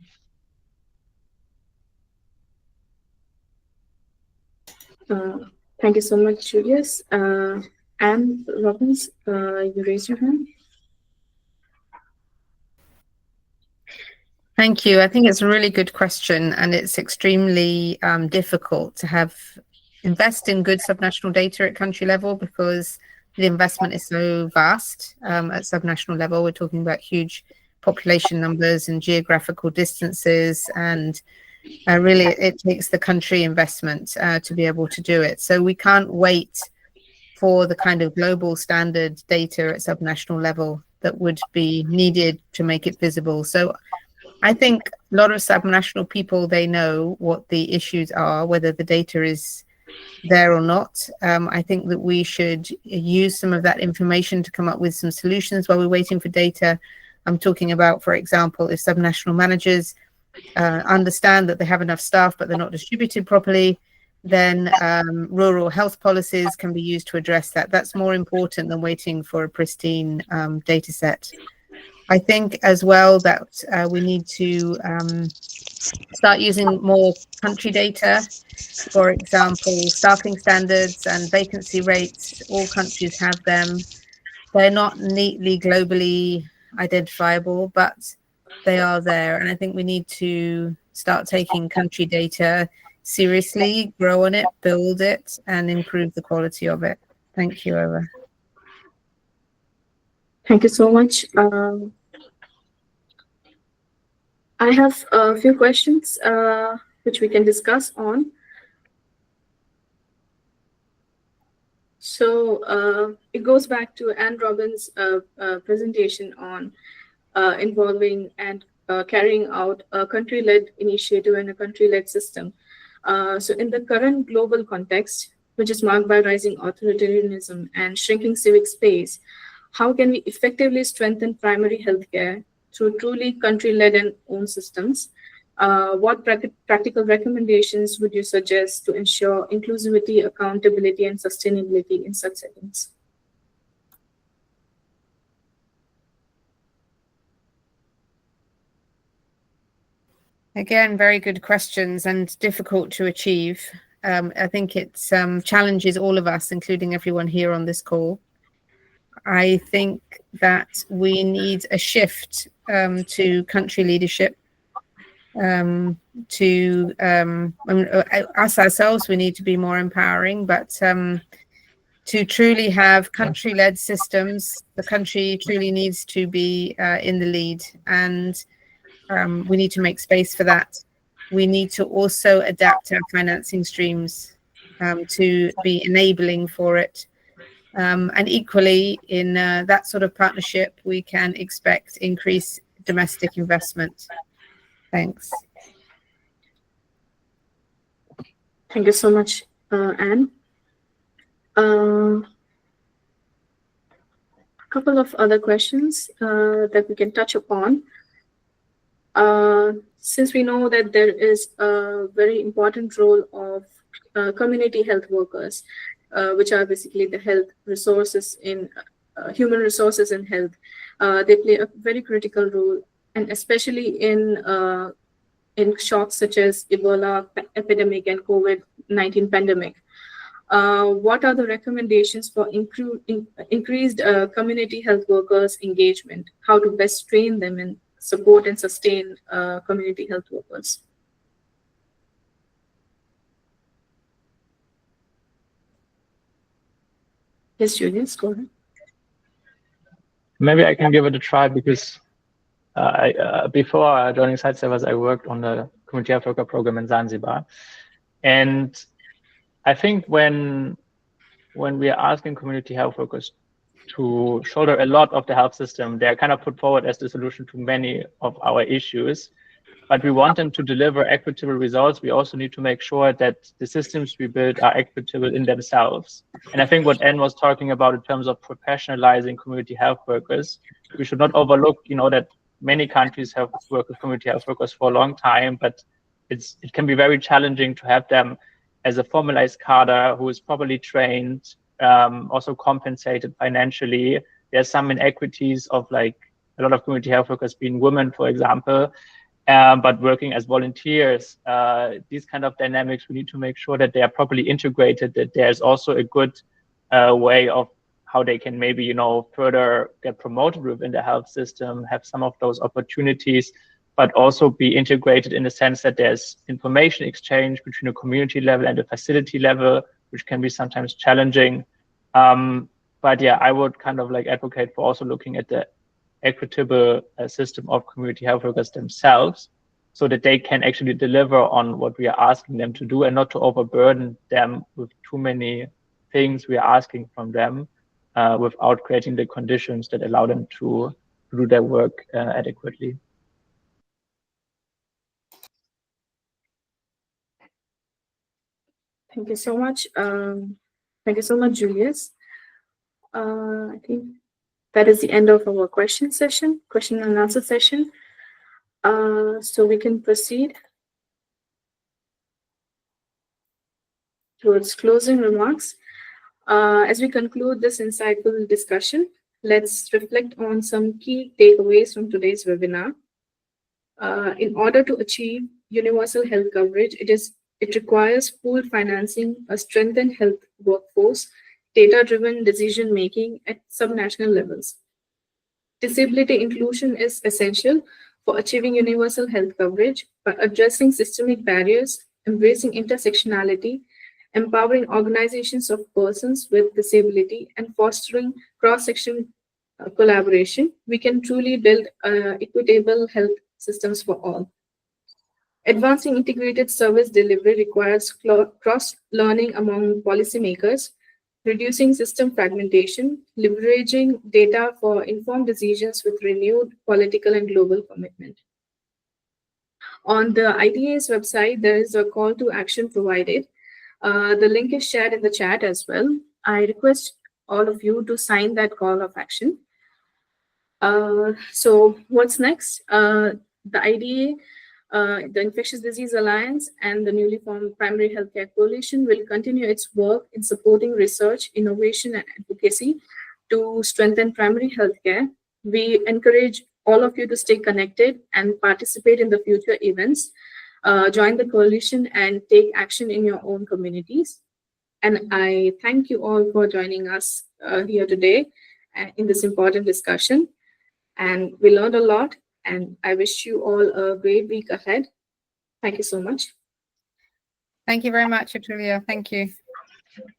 Thank you so much, Julius. Anne Robbins, you raise your hand. Thank you. I think it's a really good question, and it's extremely difficult to invest in good subnational data at country level, because the investment is so vast at subnational level. We're talking about huge population numbers and geographical distances, and really it takes the country investment to be able to do it. So we can't wait for the kind of global standard data at subnational level that would be needed to make it visible. So I think a lot of subnational people, they know what the issues are, whether the data is there or not. I think that we should use some of that information to come up with some solutions while we're waiting for data. I'm talking about, for example, if subnational managers understand that they have enough staff but they're not distributed properly, then rural health policies can be used to address that. That's more important than waiting for a pristine data set. I think as well that we need to start using more country data. For example, staffing standards and vacancy rates, all countries have them. They're not neatly globally identifiable, but they are there. And I think we need to start taking country data seriously, grow on it, build it, and improve the quality of it. Thank you, Over. Thank you so much. I have a few questions which we can discuss on. So it goes back to Anne Robbins' presentation on involving and carrying out a country-led initiative and a country-led system. So in the current global context, which is marked by rising authoritarianism and shrinking civic space, how can we effectively strengthen primary healthcare through truly country-led and owned systems? What practical recommendations would you suggest to ensure inclusivity, accountability, and sustainability in such settings? Again, very good questions and difficult to achieve. I think it challenges all of us, including everyone here on this call. I think that we need a shift to country leadership. Us ourselves, we need to be more empowering, but to truly have country-led systems, the country truly needs to be in the lead, and we need to make space for that. We need to also adapt our financing streams to be enabling for it. And equally, in that sort of partnership, we can expect increased domestic investment. Thanks. Thank you so much, Anne. A couple of other questions that we can touch upon. Since we know that there is a very important role of community health workers, which are basically the health resources in human resources in health, they play a very critical role, and especially in shocks such as Ebola epidemic and COVID-19 pandemic. What are the recommendations for increased community health workers engagement? How to best train them and support and sustain community health workers? Yes, Julius, go ahead. Maybe I can give it a try because before joining Sightsavers, I worked on the community health worker program in Zanzibar. And I think when we are asking community health workers to shoulder a lot of the health system, they are kind of put forward as the solution to many of our issues. But we want them to deliver equitable results. We also need to make sure that the systems we build are equitable in themselves. And I think what Anne was talking about in terms of professionalizing community health workers, we should not overlook, that many countries have worked with community health workers for a long time, but it can be very challenging to have them as a formalized cadre who is properly trained, also compensated financially. There's some inequities of like a lot of community health workers being women, for example, but working as volunteers. These kind of dynamics, we need to make sure that they are properly integrated, that there's also a good way of how they can maybe, further get promoted within the health system, have some of those opportunities, but also be integrated in the sense that there's information exchange between a community level and a facility level, which can be sometimes challenging. But yeah, I would kind of like advocate for also looking at the equitable system of community health workers themselves, so that they can actually deliver on what we are asking them to do and not to overburden them with too many things we are asking from them without creating the conditions that allow them to do their work adequately. Thank you so much. Thank you so much, Julius. I think that is the end of our question and answer session. So we can proceed towards closing remarks. As we conclude this insightful discussion, let's reflect on some key takeaways from today's webinar. In order to achieve universal health coverage, it requires pooled financing, a strengthened health workforce, data-driven decision-making at subnational levels. Disability inclusion is essential, for achieving universal health coverage by addressing systemic barriers, embracing intersectionality, empowering organizations of persons with disability, and fostering cross-section collaboration, we can truly build equitable health systems for all. Advancing integrated service delivery requires cross-learning among policymakers, reducing system fragmentation, leveraging data for informed decisions with renewed political and global commitment. On the IDA's website, there is a call to action provided. The link is shared in the chat as well. I request all of you to sign that call of action. So what's next? The IDA, the Infectious Disease Alliance, and the newly formed Primary Healthcare Coalition will continue its work in supporting research, innovation, and advocacy to strengthen primary healthcare. We encourage all of you to stay connected and participate in the future events. Join the coalition and take action in your own communities. And I thank you all for joining us here today in this important discussion. And we learned a lot, and I wish you all a great week ahead. Thank you so much. Thank you very much, Atulia. Thank you.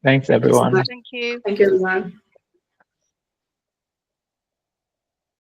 Thanks, everyone. Thank you. Thank you, everyone.